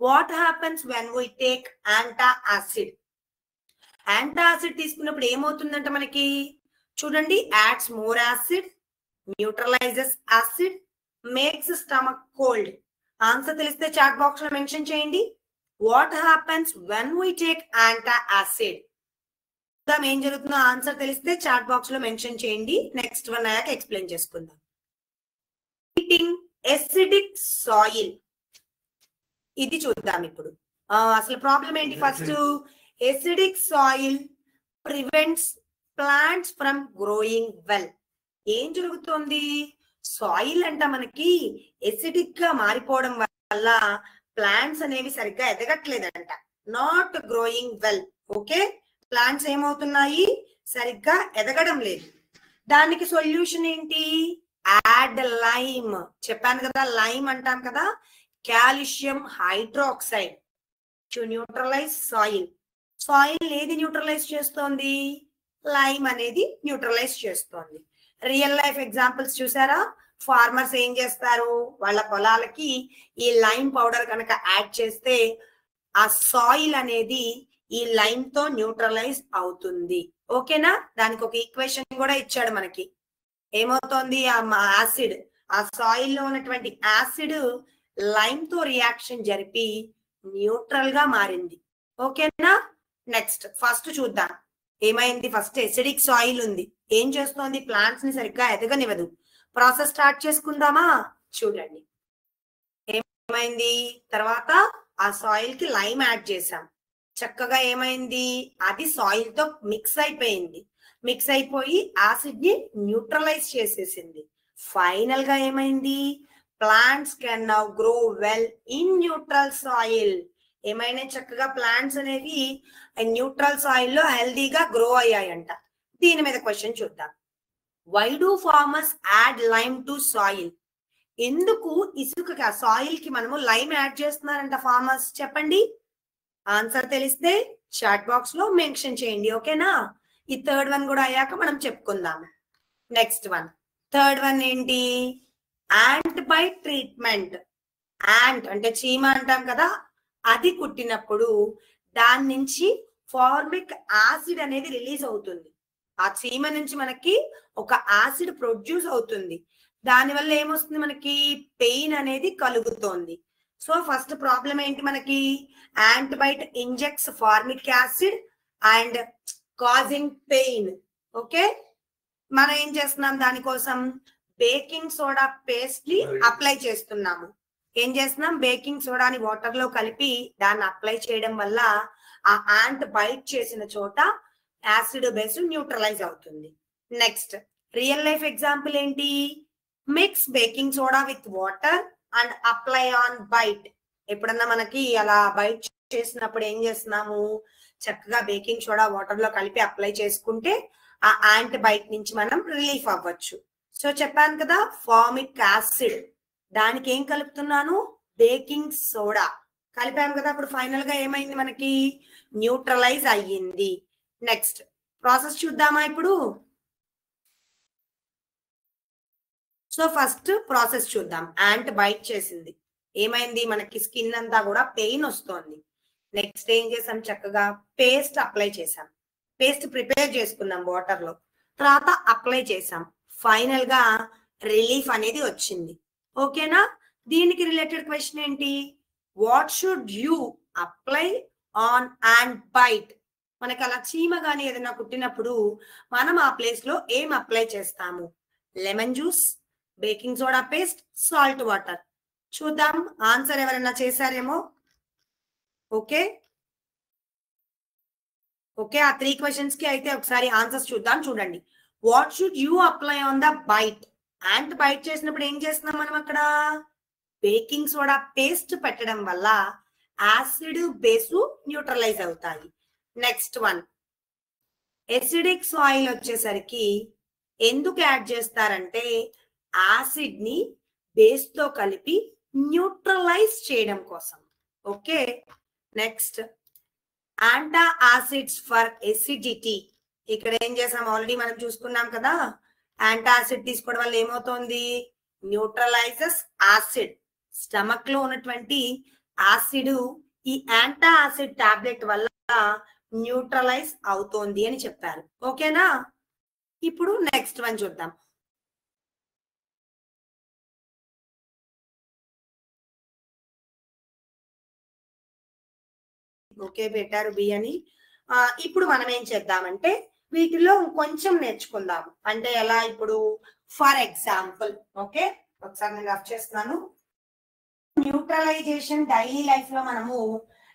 Speaker 1: what happens when we take antacid? Antacid తీసుకున్నప్పుడు ఏమవుతుందంటే మనకి చూడండి, ads more acid, న్యూట్రలైజెస్ acid, makes stomach cold. Answer తెలిస్తే చాట్ బాక్స్ లో మెన్షన్ చేయండి. What happens when we take antacid? ఏం జరుగుతుందో ఆన్సర్ తెలిస్తే చాట్ బాక్స్ లో మెన్షన్ చేయండి. నెక్స్ట్ వన్ అయ్యాక ఎక్స్ప్లెయిన్ చేసుకుందాం. ట్రీటింగ్ ఎసిడిక్ సాయిల్, ఇది చూద్దాం ఇప్పుడు. అసలు ప్రాబ్లం ఏంటి? First, acidic soil prevents plants from growing well. ఏం జరుగుతుంది? సాయిల్ అంట మనకి ఎసిడిక్ గా మారిపోవడం వల్ల ప్లాంట్స్ అనేవి సరిగ్గా ఎదగట్లేదంట. Not growing well. Okay, plants ఏమవుతున్నాయి, సరిగ్గా ఎదగడం లేదు. దానికి సొల్యూషన్ ఏంటి, యాడ్ లైమ్. చెప్పాను కదా, లైమ్ అంటాం కదా, calcium hydroxide to neutralize soil. Soil ఏది న్యూట్రలైజ్ చేస్తోంది, లైమ్ అనేది న్యూట్రలైజ్ చేస్తోంది. రియల్ లైఫ్ ఎగ్జాంపుల్స్ చూసారా, ఫార్మర్స్ ఏం చేస్తారు, వాళ్ళ పొలాలకి ఈ లైమ్ పౌడర్ కనుక యాడ్ చేస్తే ఆ సాయిల్ అనేది ఈ లైమ్ తో న్యూట్రలైజ్ అవుతుంది. ఓకేనా, దానికి ఒక ఈక్వేషన్ కూడా ఇచ్చాడు మనకి. ఏమవుతోంది, ఆ యాసిడ్, ఆ సాయిల్ లో ఉన్నటువంటి యాసిడ్ లైమ్ తో రియాక్షన్ జరిపి న్యూట్రల్ గా మారింది. ఓకేనా, నెక్స్ట్ ఫస్ట్ చూద్దాం ఏమైంది. ఫస్ట్ ఎసిడిక్ సాయిల్ ఉంది, ఏం చేస్తోంది, ప్లాంట్స్ ని సరిగ్గా ఎదగనివ్వదు. ప్రాసెస్ స్టార్ట్ చేసుకుందామా, చూడండి ఏమైంది. తర్వాత ఆ సాయిల్ కి లైమ్ యాడ్ చేసాం, చక్కగా ఏమైంది, అది సాయిల్ తో మిక్స్ అయిపోయింది. మిక్స్ అయిపోయి యాసిడ్ ని న్యూట్రలైజ్ చేసేసింది. ఫైనల్ గా ఏమైంది, plants can now grow well in neutral soil. ఏమైనా చక్కగా ప్లాంట్స్ అనేవి న్యూట్రల్ సాయిల్ లో హెల్దీగా గ్రో అయ్యాయంట. దీని మీద క్వశ్చన్ చూద్దాం. Why do farmers add lime to soil? ఎందుకు ఇసుక సాయిల్ కి మనము లైమ్ యాడ్ చేస్తున్నారంట ఫార్మర్స్, చెప్పండి. ఆన్సర్ తెలిస్తే చాట్ బాక్స్ లో మెన్షన్ చేయండి. ఓకేనా, ఈ థర్డ్ వన్ కూడా అయ్యాక మనం చెప్పుకుందాం. నెక్స్ట్ వన్, థర్డ్ వన్ ఏంటి, యాంట్ బైట్ ట్రీట్మెంట్. యాంట్ అంటే చీమ అంటాం కదా, అది కుట్టినప్పుడు దాని నుంచి ఫార్మిక్ యాసిడ్ అనేది రిలీజ్ అవుతుంది. ఆ చీమ నుంచి మనకి ఒక యాసిడ్ ప్రొడ్యూస్ అవుతుంది. దానివల్ల ఏమొస్తుంది, మనకి పెయిన్ అనేది కలుగుతోంది. సో ఫస్ట్ ప్రాబ్లం ఏంటి, మనకి ant bite injects formic acid and causing pain. Okay, మనం ఏం చేస్తున్నాం, దానికోసం బేకింగ్ సోడా పేస్ట్ ని అప్లై చేస్తున్నాము. ఏం చేస్తున్నాం, బేకింగ్ సోడాని వాటర్ లో కలిపి దాన్ని అప్లై చేయడం వల్ల ఆ యాంట్ బైట్ చేసిన చోట యాసిడ్ బేస్ న్యూట్రలైజ్ అవుతుంది. నెక్స్ట్ రియల్ లైఫ్ ఎగ్జాంపుల్ ఏంటి, mix baking soda with water and apply on bite. ఎప్పుడన్నా మనకి అలా బైట్ చేసినప్పుడు ఏం చేస్తున్నాము, చక్కగా బేకింగ్ సోడా వాటర్ లో కలిపి అప్లై చేసుకుంటే ఆ యాంట్ బైట్ నుంచి మనం రిలీఫ్ అవ్వచ్చు. సో చెప్పాను కదా, ఫార్మిక్ యాసిడ్, దానికి ఏం కలుపుతున్నాను, బేకింగ్ సోడా కలిపాము కదా. అప్పుడు ఫైనల్ గా ఏమైంది, మనకి న్యూట్రలైజ్ అయ్యింది. నెక్స్ట్ ప్రాసెస్ చూద్దామా ఇప్పుడు. సో ఫస్ట్ ప్రాసెస్ చూద్దాం. యాంట్ బైట్ చేసింది, ఏమైంది, మనకి స్కిన్ అంతా కూడా పెయిన్ వస్తోంది. నెక్స్ట్ ఏం చేసాం, చక్కగా పేస్ట్ అప్లై చేసాం. పేస్ట్ ప్రిపేర్ చేసుకున్నాం వాటర్ లో, తర్వాత అప్లై చేసాం. ఫైనల్ గా రిలీఫ్ అనేది వచ్చింది. ఓకేనా, దీనికి రిలేటెడ్ క్వశ్చన్ ఏంటి, what should you apply on ant byte? మనకి అలా చీమ గానీ ఏదైనా కుట్టినప్పుడు మనం ఆ ప్లేస్ లో ఏం అప్లై చేస్తాము, lemon juice, baking soda paste, salt water. చూద్దాం ఆన్సర్ ఎవరైనా చేశారేమో. ఓకే ఓకే, ఆ 3 క్వశ్చన్స్ కి అయితే ఒకసారి ఆన్సర్స్ చూద్దాం. చూడండి, what should you apply on the bite? Ant bite చేసినప్పుడు ఏం చేస్తున్నాం మనం, అక్కడ బేకింగ్ సోడా పేస్ట్ పెట్టడం వల్ల యాసిడ్ బేసు న్యూట్రలైజ్ అవుతాయి. నెక్స్ట్ వన్, ఎసిడిక్ సాయిల్ వచ్చేసరికి ఎందుకు యాడ్ చేస్తారంటే యాసిడ్ ని బేస్ తో కలిపి న్యూట్రలైజ్ చేయడం కోసం. Okay, next antacids for acidity. ఇక్కడ ఏం చేసాం, ఆల్రెడీ మనం చూసుకున్నాం కదా, యాంటా యాసిడ్ తీసుకోవడం వల్ల ఏమవుతోంది, న్యూట్రలైజెస్ యాసిడ్. స్టమక్ లో ఉన్నటువంటి యాసిడ్ ఈ యాంటా యాసిడ్ టాబ్లెట్ వల్ల న్యూట్రలైజ్ అవుతోంది అని చెప్పారు. ఓకేనా, ఇప్పుడు నెక్స్ట్ వన్ చూద్దాం. ఓకే పెట్టారు బి అని. ఇప్పుడు మనం ఏం చేద్దామంటే వీటిలో కొంచెం నేర్చుకుందాము. అంటే ఎలా, ఇప్పుడు ఫర్ ఎగ్జాంపుల్, ఓకే ఒకసారి నేను రఫ్ చేస్తున్నాను. న్యూట్రలైజేషన్ డైలీ లైఫ్ లో మనము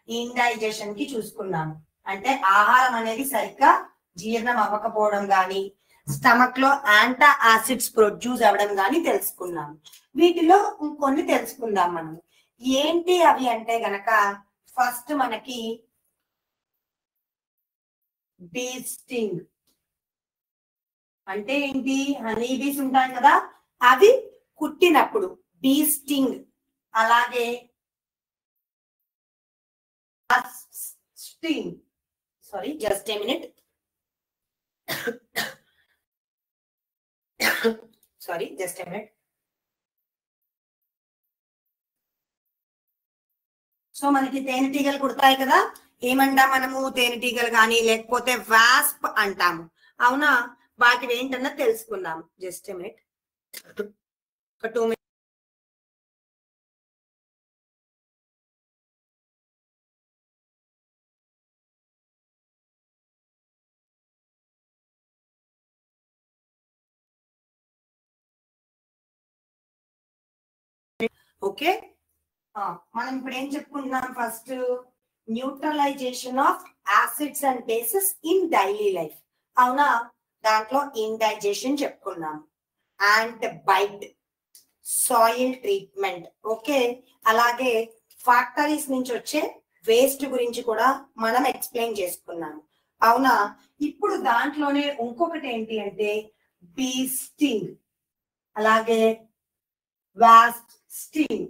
Speaker 1: ఇండైజెషన్ కి చూసుకున్నాము. అంటే ఆహారం అనేది సరిగ్గా జీర్ణం అవ్వకపోవడం గాని, స్టమక్ లో యాంటా యాసిడ్స్ ప్రొడ్యూస్ అవ్వడం గాని తెలుసుకున్నాము. వీటిలో ఇంకొన్ని తెలుసుకుందాం మనం. ఏంటి అవి అంటే గనక, ఫస్ట్ మనకి బీ స్టింగ్ అంటే ఏంటి? హనీ బీస్ ఉంటాయి కదా, అవి కుట్టినప్పుడు బీ స్టింగ్. అలాగే sting, sorry just a minute, sorry just a minute. So మనకి తేనెటీగలు కుడతాయి కదా, ఏమంటాం మనము? తేనెటీగలు కానీ లేకపోతే వాస్ప్ అంటాము, అవునా? వాటివి ఏంటన్నా తెలుసుకుందాం. జస్ట్ ఏ మినిట్, ఒక 2 minutes. ఓకే, మనం ఇప్పుడు ఏం చెప్పుకుంటున్నాం? First neutralization of acids and bases in daily life, అవునా? దాంట్లో ఇండైజేషన్ చెప్పుకున్నాం, ant bite, soil treatment, okay. అలాగే ఫ్యాక్టరీస్ నుంచి వచ్చే వేస్ట్ గురించి కూడా మనం ఎక్స్ప్లెయిన్ చేసుకున్నాం, అవునా? ఇప్పుడు దాంట్లోనే ఇంకొకటి ఏంటి అంటే బీ స్టింగ్, అలాగే వాస్ప్ స్టింగ్.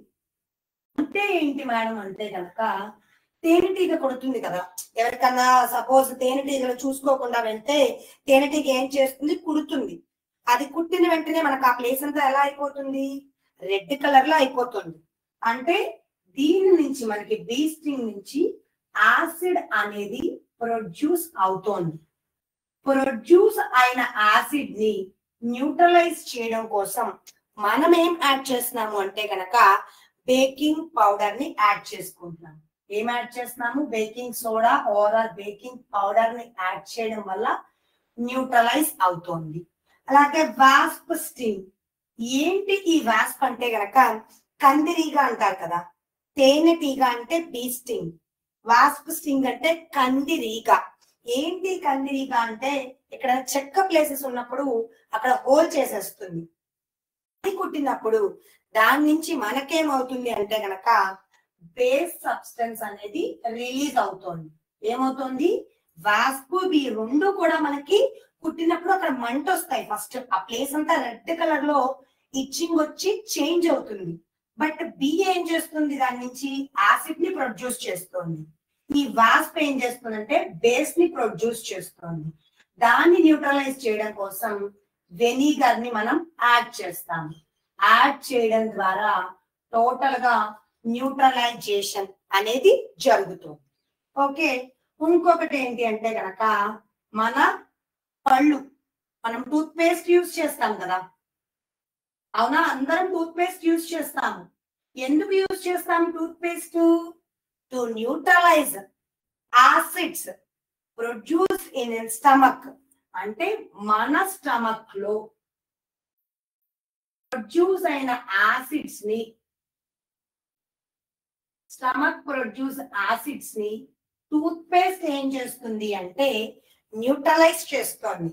Speaker 1: అంటే ఏంటి మేడం అంటే కనుక, తేనెటీగ కొడుతుంది కదా, ఎవరికన్నా సపోజ్ తేనెటీగలు చూసుకోకుండా వెళ్తే తేనెటీగ ఏం చేస్తుంది? కుడుతుంది. అది కుట్టిన వెంటనే మనకు ఆ ప్లేస్ అంతా ఎలా అయిపోతుంది? రెడ్ కలర్ లో అయిపోతుంది. అంటే దీని నుంచి మనకి బీ స్టింగ్ నుంచి యాసిడ్ అనేది ప్రొడ్యూస్ అవుతోంది. ప్రొడ్యూస్ అయిన యాసిడ్ ని న్యూట్రలైజ్ చేయడం కోసం మనం ఏం యాడ్ చేస్తున్నాము అంటే కనుక బేకింగ్ పౌడర్ ని యాడ్ చేసుకుంటున్నాము. ఏం యాడ్ చేస్తున్నాము? Baking soda are baking powder ని యాడ్ చేయడం వల్ల న్యూట్రలైజ్ అవుతోంది. అలాగే వాస్ప్ స్టింగ్. ఏంటి ఈ వాస్ప్ అంటే గనక, కందిరీగ అంటారు కదా, తేనెటీగ అంటే బీ స్టింగ్, వాస్ప్ స్టింగ్ అంటే కందిరీగ. ఏంటి కందిరీగ అంటే, ఇక్కడ చెక్క ప్లేసెస్ ఉన్నప్పుడు అక్కడ హోల్ చేసేస్తుంది. అది కుట్టినప్పుడు దాని నుంచి మనకేమవుతుంది అంటే గనక బేస్ సబ్స్టెన్స్ అనేది రిలీజ్ అవుతుంది. ఏమవుతుంది? వాస్ప్ బి రెండు కూడా మనకి కుట్టినప్పుడు అక్కడ మంట వస్తాయి. ఫస్ట్ ఆ ప్లేస్ అంతా రెడ్ కలర్ లో ఇచ్చింగ్ వచ్చి చేంజ్ అవుతుంది. బట్ బి ఏం చేస్తుంది? దాని నుంచి యాసిడ్ ని ప్రొడ్యూస్ చేస్తుంది. ఈ వాస్ప్ ఏం చేస్తుందంటే బేస్ ని ప్రొడ్యూస్ చేస్తుంది. దాన్ని న్యూట్రలైజ్ చేయడం కోసం వెనిగర్ ని మనం యాడ్ చేస్తాం. యాడ్ చేయడం ద్వారా టోటల్ గా న్యూట్రలైజేషన్ అనేది జరుగుతుంది. ఓకే, ఇంకొకటి ఏంటి అంటే గనక, మన పళ్ళు, మనం టూత్ పేస్ట్ యూజ్ చేస్తాం కదా, అవునా? అందరం టూత్ పేస్ట్ యూజ్ చేస్తాము. ఎందుకు యూజ్ చేస్తాం toothpaste? To neutralize acids produce in stomach. అంటే మన స్టమక్ లో ప్రొడ్యూస్ అయిన యాసిడ్స్ ని, స్టమక్ ప్రొడ్యూస్ యాసిడ్స్ ని టూత్ పేస్ట్ ఏం చేస్తుంది అంటే న్యూట్రలైజ్ చేస్తుంది.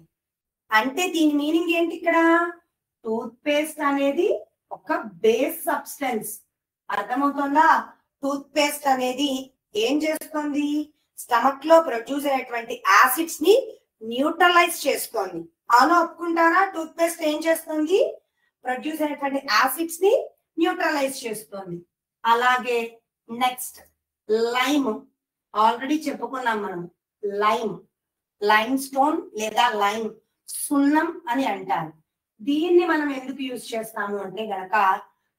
Speaker 1: అంటే దీని మీనింగ్ ఏంటి? ఇక్కడ టూత్ పేస్ట్ అనేది ఒక బేస్ సబ్స్టెన్స్. అర్థమవుతుందా? టూత్ పేస్ట్ అనేది ఏం చేస్తుంది? స్టమక్ లో ప్రొడ్యూస్ అయినటువంటి యాసిడ్స్ ని న్యూట్రలైజ్ చేస్తుంది. అవునా, ఒప్పుకుంటారా? టూత్ పేస్ట్ ఏం చేస్తుంది? ప్రొడ్యూస్ అయినటువంటి యాసిడ్స్ ని న్యూట్రలైజ్ చేస్తుంది. అలాగే నెక్స్ట్ లైమ్, ఆల్రెడీ చెప్పుకున్నాం మనం. లైమ్ స్టోన్ లేదా లైమ్, సున్నం అని అంటారు. దీన్ని మనం ఎందుకు యూజ్ చేస్తాము అంటే గనక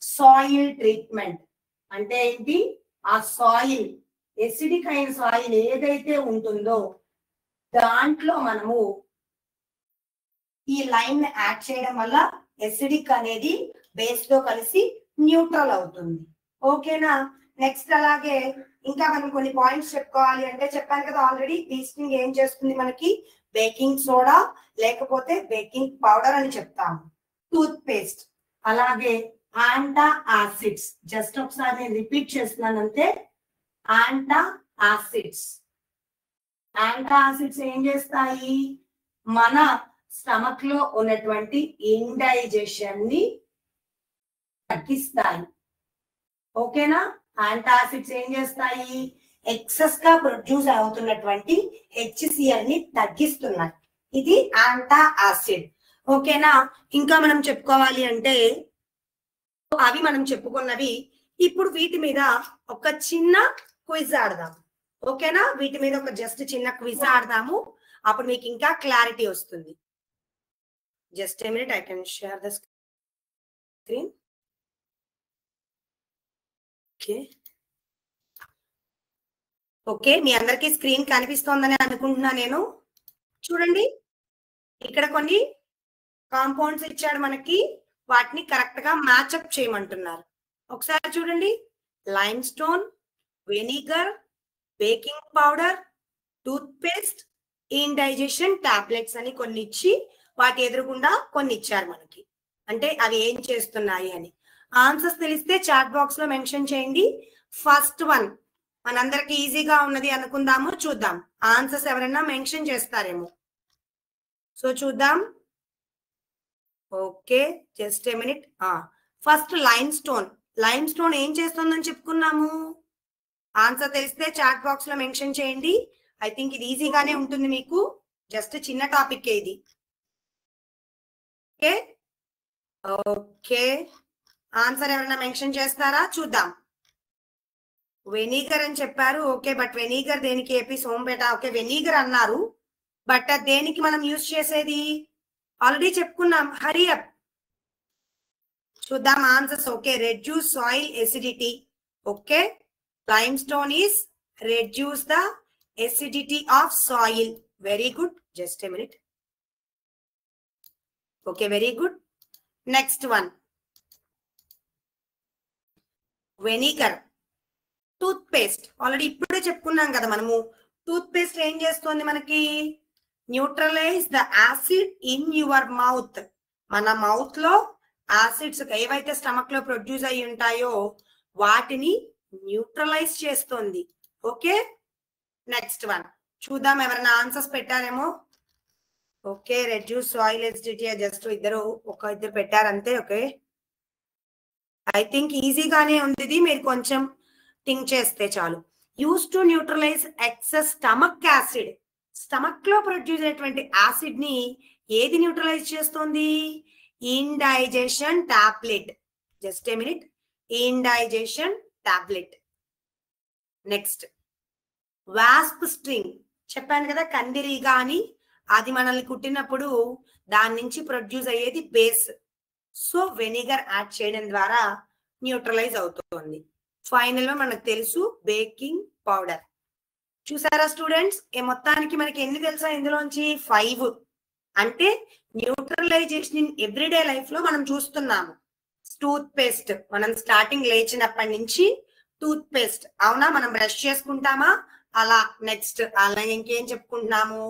Speaker 1: సాయిల్ ట్రీట్మెంట్. అంటే ఏంటి? ఆ సాయిల్, ఎసిడిక్ అయిన సాయిల్ ఏదైతే ఉంటుందో దాంట్లో మనము ఈ లైమ్ ని యాడ్ చేయడం వల్ల ఎసిడిక్ అనేది బేస్ లో కలిసి న్యూట్రల్ అవుతుంది. ఓకేనా? నెక్స్ట్ అలాగే ఇంకా మనం కొన్ని పాయింట్స్ చెప్పుకోవాలి అంటే, చెప్పాను కదా ఆల్రెడీ, బీస్టింగ్ ఏం చేస్తుంది మనకి? బేకింగ్ సోడా లేకపోతే బేకింగ్ పౌడర్ అని చెప్తాము. టూత్ పేస్ట్, అలాగే యాంటా యాసిడ్స్. జస్ట్ ఒకసారి నేను రిపీట్ చేస్తున్నానంటే, యాంటా యాసిడ్స్. యాంటా యాసిడ్స్ ఏం చేస్తాయి? మన స్టమక్ లో ఉన్నటువంటి ఇండైజెషన్ ని తగ్గిస్తాయి. ఓకేనా? యాంటాసిడ్స్ ఏం చేస్తాయి? ఎక్సెస్ గా ప్రొడ్యూస్ అవుతున్నటువంటి HCl ని తగ్గిస్తున్నాయి. ఇది యాంటాసిడ్. ఓకేనా? ఇంకా మనం చెప్పుకోవాలి అంటే అవి మనం చెప్పుకున్నవి. ఇప్పుడు వీటి మీద ఒక చిన్న క్విజ్ ఆడదాం. ఓకేనా? వీటి మీద ఒక జస్ట్ చిన్న క్విజ్ ఆడదాము. అప్పుడు మీకు ఇంకా క్లారిటీ వస్తుంది. Just a minute, I can share the screen. Okay okay, మీ అందరికీ స్క్రీన్ కనిపిస్తోందని అనుకుంటున్నా నేను. చూడండి, ఇక్కడ కొన్ని కాంపౌండ్స్ ఇచ్చాడు మనకి, వాటిని కరెక్ట్ గా మ్యాచ్అప్ చేయమంటున్నారు. ఒకసారి చూడండి, limestone, vinegar, baking powder, toothpaste, indigestion tablets అని కొన్ని ఇచ్చి వాటి ఎదురుగుండా కొన్ని ఇచ్చారు మనకి. అంటే అవి ఏం చేస్తున్నాయి అని. ఆన్సర్స్ తెలిస్తే చాట్ బాక్స్ లో మెన్షన్ చేయండి. ఫస్ట్ వన్ మనందరికి ఈజీగా ఉన్నది అనుకుందాము, చూద్దాం. ఆన్సర్స్ ఎవరైనా మెన్షన్ చేస్తారేమో, సో చూద్దాం. Okay, just a minute. First lime stone. Lime stone ఏం చేస్తుందని చెప్పుకున్నాము. ఆన్సర్ తెలిస్తే చాట్ బాక్స్ లో మెన్షన్ చేయండి. ఐ థింక్ ఇది ఈజీగానే ఉంటుంది మీకు, జస్ట్ చిన్న టాపిక్ ఇది. ఓకే ఓకే, ఆన్సర్ ఎవరైనా మెన్షన్ చేస్తారా? చూద్దాం. వెనిగర్ అని చెప్పారు. ఓకే, బట్ వెనిగర్ దేనికి? ఏపీ సోంపేట. ఓకే, వెనిగర్ అన్నారు, బట్ దేనికి మనం యూజ్ చేసేది ఆల్రెడీ చెప్పుకున్నాం. హరీ అప్, చూద్దాం answers. Okay, reduce soil acidity. Okay, lime stone is reduce the acidity of soil. Very good, just a minute. Okay, very good. Next one, vinegar. Toothpaste already ఇప్పుడే చెప్పుకున్నాం కదా మనము. Toothpaste ఏం చేస్తుంది మనకి? Neutralize the acid in your mouth. మన mouth లో acids ఏవైతే స్టమక్ లో ప్రొడ్యూస్ అయి ఉంటాయో వాటిని న్యూట్రలైజ్ చేస్తుంది. ఓకే, నెక్స్ట్ వన్ చూద్దాం, ఎవరైనా ఆన్సర్స్ పెట్టారేమో. Okay, reduce soil acidity, just ఇద్దరు పెట్టారు అంతే. ఓకే, ఐ థింక్ ఈజీగానే ఉంది ఇది, మీరు కొంచెం థింక్ చేస్తే చాలు. Use to neutralize excess stomach acid. Stomach లో ప్రొడ్యూస్ అయినటువంటి యాసిడ్ ని ఏది న్యూట్రలైజ్ చేస్తుంది? Indigestion tablet. Just a minute, indigestion tablet. Next, wasp sting. చెప్పాను కదా, కందిరీగా అని. అది మనల్ని కుట్టినప్పుడు దాని నుంచి ప్రొడ్యూస్ అయ్యేది బేస్. సో వెనిగర్ యాడ్ చేయడం ద్వారా న్యూట్రలైజ్ అవుతుంది. ఫైనల్ లో మనకు తెలుసు బేకింగ్ పౌడర్. చూసారా స్టూడెంట్స్, మొత్తానికి మనకి ఎన్ని తెలుసా ఇందులోంచి? 5. అంటే న్యూట్రలైజేషన్ ఇన్ ఎవ్రీడే లైఫ్ లో మనం చూస్తున్నాము. టూత్ పేస్ట్, మనం స్టార్టింగ్ లేచినప్పటి నుంచి టూత్ పేస్ట్, అవునా? మనం బ్రష్ చేసుకుంటామా అలా. నెక్స్ట్ అలా ఇంకేం చెప్పుకుంటున్నాము?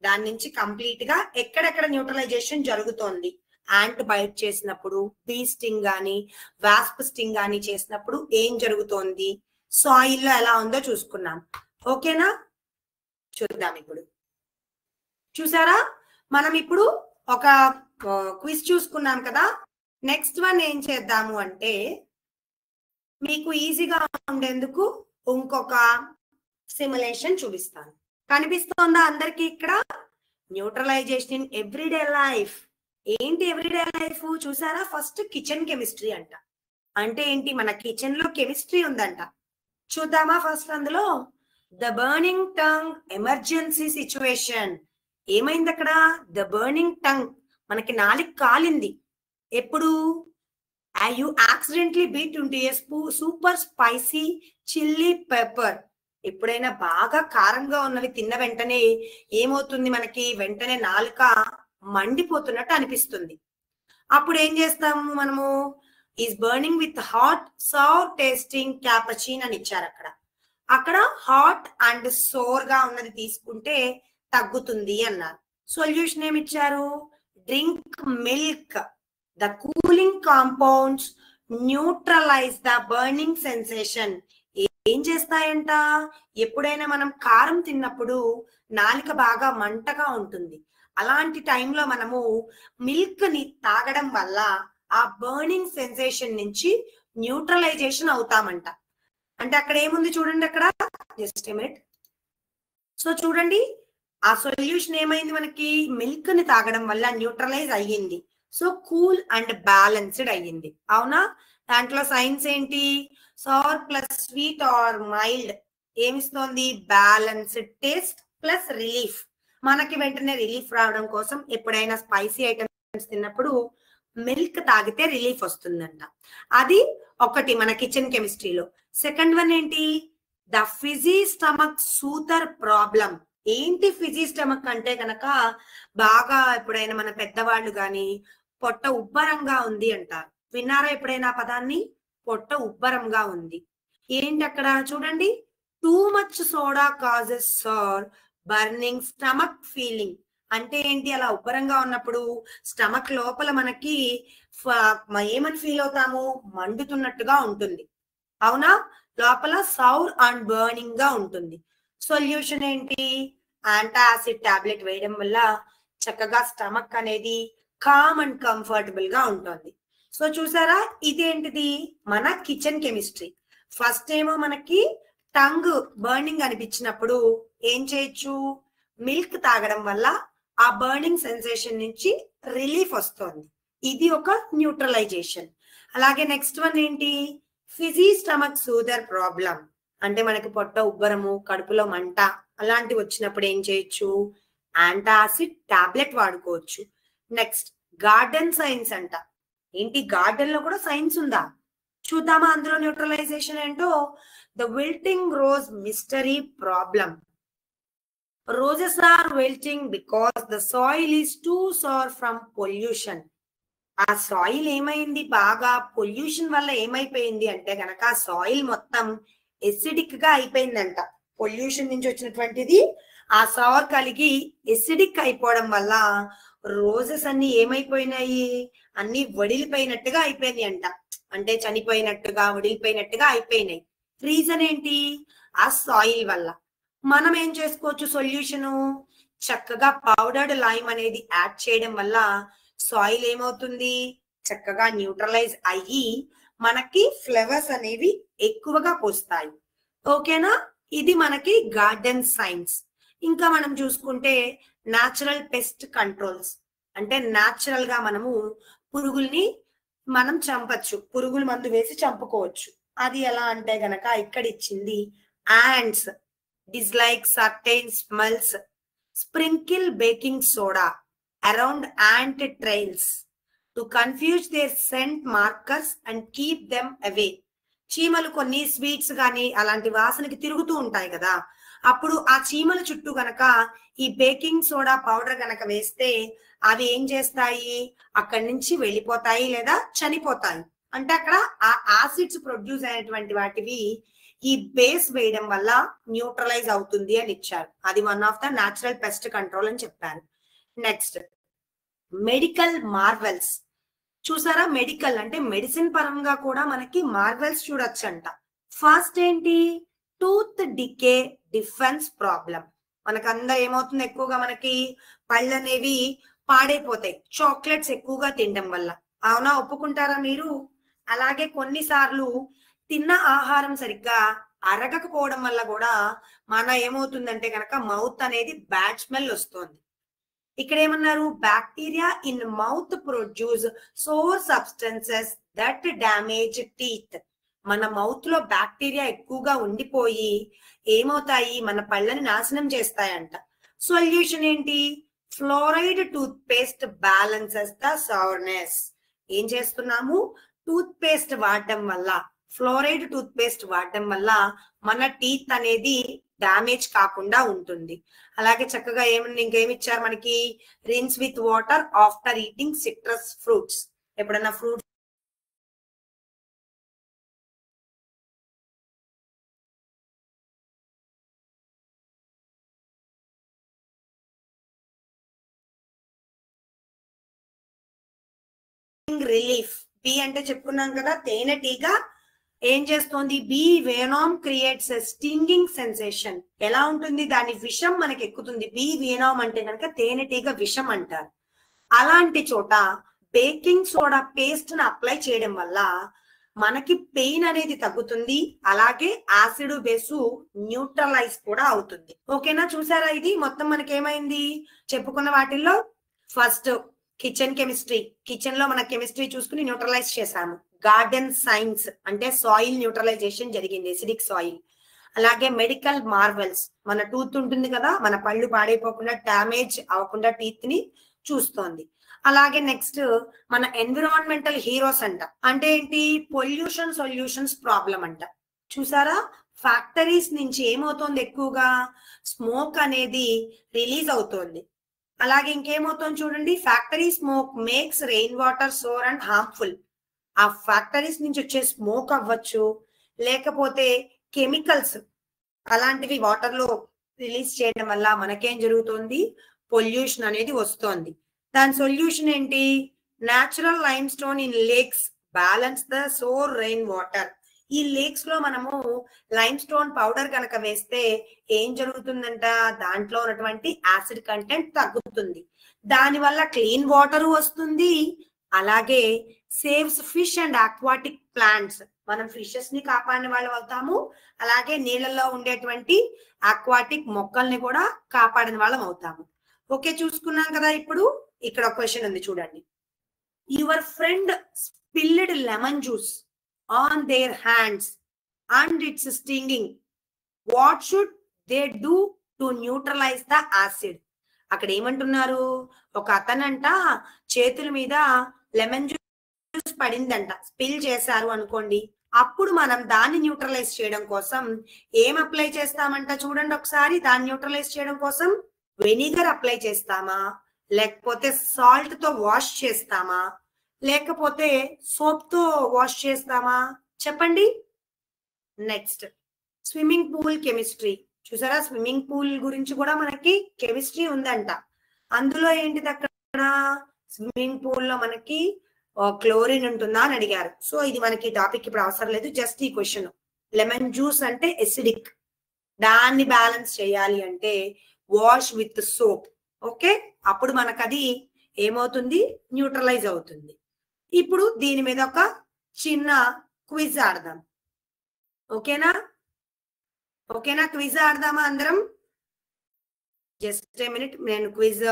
Speaker 1: దాని నుంచి కంప్లీట్ గా ఎక్కడెక్కడ న్యూట్రలైజేషన్ జరుగుతోంది. యాంట్ బైట్ చేసినప్పుడు, బీ స్టింగ్ గానీ వాస్ప్ స్టింగ్ గానీ చేసినప్పుడు ఏం జరుగుతోంది, సాయిల్ లో ఎలా ఉందో చూసుకున్నాం. ఓకేనా? చూద్దాం ఇప్పుడు. చూసారా, మనం ఇప్పుడు ఒక క్విజ్ చూసుకున్నాం కదా. నెక్స్ట్ వన్ ఏం చేద్దాము అంటే, మీకు ఈజీగా ఉండేందుకు ఇంకొక సిమ్యులేషన్ చూపిస్తాను. కనిపిస్తోందా అందరికి ఇక్కడ? Neutralisation in everyday life. ఏంటి ఎవ్రీడే లైఫ్? చూసారా, ఫస్ట్ కిచెన్ కెమిస్ట్రీ అంట. అంటే ఏంటి? మన కిచెన్ లో కెమిస్ట్రీ ఉందంట. చూద్దామా ఫస్ట్ అందులో? The burning tongue emergency situation. ఏమైంది అక్కడ? ద బర్నింగ్ టంగ్, మనకి నాలుక కాలింది. ఎప్పుడు? You accidentally beat into A super spicy chilli pepper. ఎప్పుడైనా బాగా కారంగా ఉన్నవి తిన్న వెంటనే ఏమవుతుంది మనకి? వెంటనే నాలుక మండిపోతున్నట్టు అనిపిస్తుంది. అప్పుడు ఏం చేస్తాము మనము? Is burning with hot sour tasting capsaicin అని ఇచ్చారు అక్కడ. అక్కడ హాట్ అండ్ సోర్ గా ఉన్నది తీసుకుంటే తగ్గుతుంది అన్నారు. సొల్యూషన్ ఏమి ఇచ్చారు? Drink milk. The cooling compounds neutralize the burning sensation. ఏం చేస్తాయంట? ఎప్పుడైనా మనం కారం తిన్నప్పుడు నాలుక బాగా మంటగా ఉంటుంది. అలాంటి టైంలో మనము మిల్క్ ని తాగడం వల్ల ఆ బర్నింగ్ సెన్సేషన్ నుంచి న్యూట్రలైజేషన్ అవుతామంట. అంటే అక్కడ ఏముంది చూడండి, అక్కడ జస్ట్ మినిట్. సో చూడండి, ఆ సొల్యూషన్ ఏమైంది, మనకి మిల్క్ ని తాగడం వల్ల న్యూట్రలైజ్ అయ్యింది. సో కూల్ అండ్ బ్యాలెన్స్డ్ అయ్యింది, అవునా? దాంట్లో సైన్స్ ఏంటి, sour plus sweet or mild ఏమిస్తోంది, బ్యాలెన్స్డ్ టేస్ట్ ప్లస్ రిలీఫ్. మనకి వెంటనే రిలీఫ్ రావడం కోసం ఎప్పుడైనా స్పైసీ ఐటమ్స్ తిన్నప్పుడు మిల్క్ తాగితే రిలీఫ్ వస్తుందంట. అది ఒకటి మన కిచెన్ కెమిస్ట్రీలో. సెకండ్ వన్ ఏంటి, the fizzy stomach soother problem. ఏంటి ఫిజీ స్టమక్ అంటే కనుక, బాగా ఎప్పుడైనా మన పెద్దవాళ్ళు గాని పొట్ట ఉబ్బరంగా ఉంది అంటారు. విన్నారా ఎప్పుడైనా పదాన్ని, పొట్ట ఉబ్బరంగా ఉంది. ఏంటి అక్కడ చూడండి, too much soda causes sour burning stomach feeling. అంటే ఏంటి, అలా ఉబ్బరంగా ఉన్నప్పుడు స్టమక్ లోపల మనకి ఏమని ఫీల్ అవుతాము, మండుతున్నట్టుగా ఉంటుంది, అవునా? లోపల సౌర్ అండ్ బర్నింగ్ గా ఉంటుంది. సొల్యూషన్ ఏంటి, యాంటాసిడ్ టాబ్లెట్ వేయడం వల్ల చక్కగా స్టమక్ అనేది కామ్ అండ్ కంఫర్టబుల్ గా ఉంటుంది. సో చూసారా, ఇదేంటిది మన కిచెన్ కెమిస్ట్రీ. ఫస్ట్ ఏమో మనకి టంగ్ బర్నింగ్ అనిపించినప్పుడు ఏం చేయొచ్చు, మిల్క్ తాగడం వల్ల ఆ బర్నింగ్ సెన్సేషన్ నుంచి రిలీఫ్ వస్తుంది. ఇది ఒక న్యూట్రలైజేషన్. అలాగే నెక్స్ట్ వన్ ఏంటి, ఫిజీ స్టమక్ సూదర్ ప్రాబ్లం. అంటే మనకి పొట్ట ఉబ్బరము, కడుపులో మంట అలాంటివి వచ్చినప్పుడు ఏం చేయొచ్చు, యాంటాసిడ్ టాబ్లెట్ వాడుకోవచ్చు. నెక్స్ట్ గార్డెన్ సైన్స్ అంట. ఏంటి, గార్డెన్ లో కూడా సైన్స్ ఉందా, చూద్దామా అందులో న్యూట్రలైజేషన్ ఏంటో. The wilting rose mystery problem. Roses are wilting because the soil is too sour from pollution. ఆ సాయిల్ ఏమైంది, బాగా పొల్యూషన్ వల్ల ఏమైపోయింది అంటే గనక ఆ సాయిల్ మొత్తం ఎసిడిక్ గా అయిపోయిందంట. పొల్యూషన్ నుంచి వచ్చినటువంటిది ఆ సవర్ కలిగి ఎసిడిక్ అయిపోవడం వల్ల రోజెస్ అన్ని ఏమైపోయినాయి, అన్ని వడిలిపోయినట్టుగా అయిపోయింది అంట. అంటే చనిపోయినట్టుగా, వడిలిపోయినట్టుగా అయిపోయినాయి. రీజన్ ఏంటి, ఆ సాయిల్ వల్ల. మనం ఏం చేసుకోవచ్చు సొల్యూషను, చక్కగా పౌడర్డ్ లైమ్ అనేది యాడ్ చేయడం వల్ల సాయిల్ ఏమవుతుంది, చక్కగా న్యూట్రలైజ్ అయ్యి మనకి ఫ్లవర్స్ అనేవి ఎక్కువగా పోస్తాయి. ఓకేనా, ఇది మనకి గార్డెన్ సైన్స్. ఇంకా మనం చూసుకుంటే న్యాచురల్ పెస్ట్ కంట్రోల్స్. అంటే న్యాచురల్ గా మనము పురుగుల్ని మనం చంపచ్చు, పురుగుల మందు వేసి చంపుకోవచ్చు. అది ఎలా అంటే గనక ఇక్కడ ఇచ్చింది, ants dislike certain smells, sprinkle baking soda around ant trails to confuse their scent markers and keep them away. చీమలు కొన్ని స్వీట్స్ గాని అలాంటి వాసనకి తిరుగుతూ ఉంటాయి కదా, అప్పుడు ఆ చీమల చుట్టూ గనక ఈ బేకింగ్ సోడా పౌడర్ గనక వేస్తే అవి ఏం చేస్తాయి, అక్కడి నుంచి వెళ్ళిపోతాయి లేదా చనిపోతాయి. అంటే అక్కడ ఆ యాసిడ్స్ ప్రొడ్యూస్ అయినటువంటి వాటివి ఈ బేస్ వేయడం వల్ల న్యూట్రలైజ్ అవుతుంది అని ఇచ్చారు. అది one of the natural pest control అని చెప్పారు. Next medical Marvel's. చూసారా, మెడికల్ అంటే మెడిసిన్ పరంగా కూడా మనకి మార్వెల్స్ చూడొచ్చు అంట. ఫస్ట్ ఏంటి, టూత్ డికే డిఫెన్స్ ప్రాబ్లం. మనకందరూ ఏమవుతుంది, ఎక్కువగా మనకి పళ్ళు అనేవి పాడైపోతాయి చాక్లెట్స్ ఎక్కువగా తినడం వల్ల, అవునా? ఒప్పుకుంటారా మీరు? అలాగే కొన్నిసార్లు తిన్న ఆహారం సరిగ్గా అరగకపోవడం వల్ల కూడా మన ఏమవుతుందంటే కనుక మౌత్ అనేది బ్యాడ్ స్మెల్ వస్తుంది. ఇక్కడ ఏమన్నారు, bacteria in mouth produce sour substances that damage teeth. మన మౌత్ లో బ్యాక్టీరియా ఎక్కువగా ఉండిపోయి ఏమవుతాయి, మన పళ్ళని నాశనం చేస్తాయంట. సొల్యూషన్ ఏంటి, fluoride toothpaste balances the sourness. ఏం చేస్తున్నాము, టూత్ పేస్ట్ వాడడం వల్ల, ఫ్లోరైడ్ టూత్ పేస్ట్ వాడడం వల్ల మన టీత్ అనేది డ్యామేజ్ కాకుండా ఉంటుంది. అలాగే చక్కగా ఏమన్నా ఇంకేమి ఇచ్చారు మనకి, rinse with water after eating citrus fruits. ఎప్పుడన్నా ఫ్రూట్స్ రిలీఫ్. బి అంటే చెప్పుకున్నాం కదా, తేనెటీగ ఏం చేస్తోంది, బి వేనామ్ క్రియేట్స్ స్టింగింగ్ సెన్సేషన్. ఎలా ఉంటుంది, దాని విషం మనకి ఎక్కుతుంది. బి వేనామ్ అంటే కనుక తేనెటీగ విషం అంటారు. అలాంటి చోట బేకింగ్ సోడా పేస్ట్ ను అప్లై చేయడం వల్ల మనకి పెయిన్ అనేది తగ్గుతుంది, అలాగే యాసిడ్ బేసు న్యూట్రలైజ్ కూడా అవుతుంది. ఓకేనా? చూసారా? ఇది మొత్తం మనకి ఏమైంది చెప్పుకున్న వాటిల్లో ఫస్ట్ కిచెన్ కెమిస్ట్రీ, కిచెన్ లో మన కెమిస్ట్రీ చూసుకుని న్యూట్రలైజ్ చేసాము. గార్డెన్ సైన్స్ అంటే సాయిల్ న్యూట్రలైజేషన్ జరిగింది, ఎసిడిక్ సాయిల్. అలాగే మెడికల్ మార్వెల్స్, మన టూత్ ఉంటుంది కదా, మన పళ్ళు పాడైపోకుండా డ్యామేజ్ అవ్వకుండా టీత్ ని చూస్తోంది. అలాగే నెక్స్ట్ మన ఎన్విరాన్మెంటల్ హీరోస్ అంట. అంటే ఏంటి? పొల్యూషన్ సొల్యూషన్స్ ప్రాబ్లం అంట. చూసారా? ఫ్యాక్టరీస్ నుంచి ఏమవుతోంది? ఎక్కువగా స్మోక్ అనేది రిలీజ్ అవుతోంది. అలాగే ఇంకేమవుతోంది చూడండి, factory smoke makes rain water sour and harmful. ఆ ఫ్యాక్టరీస్ నుంచి వచ్చే స్మోక్ అవ్వచ్చు, లేకపోతే కెమికల్స్ అలాంటివి వాటర్ లో రిలీజ్ చేయడం వల్ల మనకేం జరుగుతుంది? పొల్యూషన్ అనేది వస్తోంది. దాని సొల్యూషన్ ఏంటి? Natural limestone in lakes balance the sour rain water. ఈ లేక్స్ లో మనము లైమ్ స్టోన్ పౌడర్ కనుక వేస్తే ఏం జరుగుతుందంట? దాంట్లో ఉన్నటువంటి యాసిడ్ కంటెంట్ తగ్గుతుంది. దాని వల్ల క్లీన్ వాటర్ వస్తుంది, అలాగే saves fish and aquatic plants. మనం ఫిషెస్ ని కాపాడిన వాళ్ళు అవుతాము, అలాగే నీళ్ళల్లో ఉండేటువంటి ఆక్వాటిక్ మొక్కల్ని కూడా కాపాడిన వాళ్ళం అవుతాము. ఓకే, చూసుకున్నాం కదా. ఇప్పుడు ఇక్కడ ఒక క్వశ్చన్ ఉంది చూడండి. Your friend spilled lemon juice on their hands and it's stinging. What should they do to neutralize the acid? అక్కడ ఏమంటున్నారు? ఒక అతనంట చేతుల మీద లెమన్ జ్యూస్ పడిందంట, స్పిల్ చేశారు అనుకోండి. అప్పుడు మనం దాన్ని న్యూట్రలైజ్ చేయడం కోసం ఏం అప్లై చేస్తామంట? చూడండి ఒకసారి. దాన్ని న్యూట్రలైజ్ చేయడం కోసం వెనిగర్ అప్లై చేస్తామా, లేకపోతే సాల్ట్ తో వాష్ చేస్తామా, లేకపోతే సోప్ తో వాష్ చేస్తామా? చెప్పండి. Next swimming pool chemistry. చూసారా? స్విమ్మింగ్ పూల్ గురించి కూడా మనకి కెమిస్ట్రీ ఉందంట. అందులో ఏంటిది? అక్కడ స్విమ్మింగ్ పూల్ లో మనకి క్లోరిన్ ఉంటుందా అని అడిగారు. సో ఇది మనకి టాపిక్ ఇప్పుడు అవసరం లేదు, జస్ట్ ఈ క్వశ్చన్. లెమన్ జ్యూస్ అంటే ఎసిడిక్, దాన్ని బ్యాలెన్స్ చేయాలి అంటే వాష్ విత్ సోప్. ఓకే, అప్పుడు మనకు అది ఏమవుతుంది? న్యూట్రలైజ్ అవుతుంది. ఇప్పుడు దీని మీద ఒక చిన్న క్విజ్ ఆడదాం. ఓకేనా? ఓకేనా? క్విజ్ ఆడదామా అందరం? జస్ట్ ఏ మినిట్, నేను క్విజ్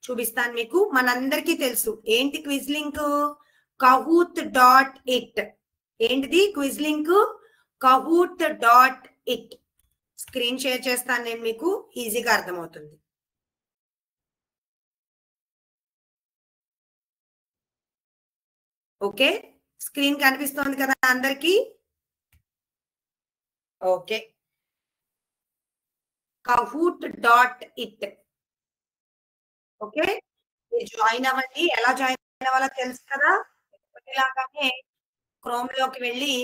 Speaker 1: చూపిస్తాను మీకు. మనందరికీ తెలుసు ఏంటి క్విజ్ లింక్? kahoot.it. ఏంటిది quiz link? kahoot.it. Screen share చేస్తాను నేను, మీకు ఈజీగా అర్థమవుతుంది. ఓకే, స్క్రీన్ కనిపిస్తోంది కదా అందరికి? Okay, kahoot.it. ఓకే, జాయిన్ అవ్వండి. ఎలా జాయిన్ అవ్వాలో తెలుసు కదా? ఇలాగానే క్రోమ్ లోకి వెళ్ళి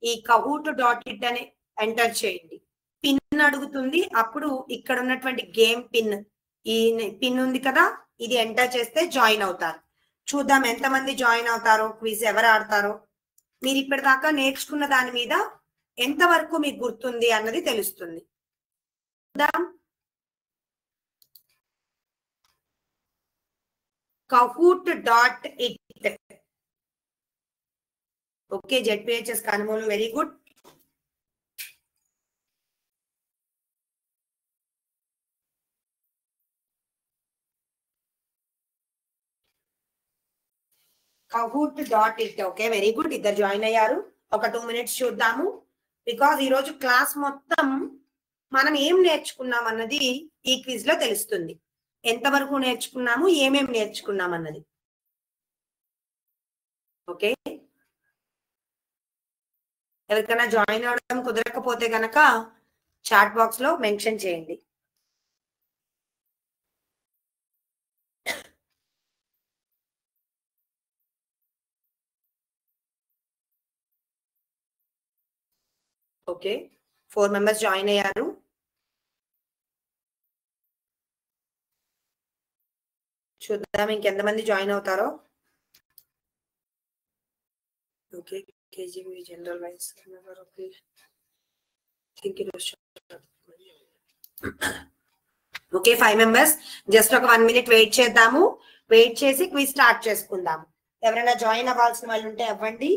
Speaker 1: ఈ kahoot.it అని ఎంటర్ చేయండి. పిన్ అడుగుతుంది, అప్పుడు ఇక్కడ ఉన్నటువంటి గేమ్ పిన్, ఈ పిన్ ఉంది కదా, ఇది ఎంటర్ చేస్తే జాయిన్ అవుతారు. చూద్దాం ఎంతమంది జాయిన్ అవుతారో, క్విజ్ ఎవరు ఆడతారో. మీరు ఇప్పటిదాకా నేర్చుకున్న దాని మీద ఎంతవరకు మీకు గుర్తుంది అన్నది తెలుస్తుంది. చూద్దాం. kahoot.it. Okay, ZPHS Kanumolu, very good. kahoot.it. Okay, very good. ఇద్దరు జాయిన్ అయ్యారు. ఒక 2 minutes చూద్దాము. బికాజ్ ఈ రోజు క్లాస్ మొత్తం మనం ఏం నేర్చుకున్నాం అన్నది ఈ క్విజ్ లో తెలుస్తుంది. ఎంతవరకు నేర్చుకున్నాము, ఏమేమి నేర్చుకున్నాం అన్నది. ఓకే, ఎవరికైనా జాయిన్ అవడం కుదరకపోతే గనక చాట్ బాక్స్ లో మెన్షన్ చేయండి. ఓకే, 4 members జాయిన్ అయ్యారు. చూద్దాం ఇంకెంతమంది జాయిన్ అవుతారో. Okay, KGB general wise. Okay, okay, 5 members. Just ఒక 1 minute వెయిట్ చేద్దాము. వెయిట్ చేసి క్విజ్ స్టార్ట్ చేసుకుందాము. ఎవరైనా జాయిన్ అవ్వాల్సిన వాళ్ళు ఉంటే అవ్వండి.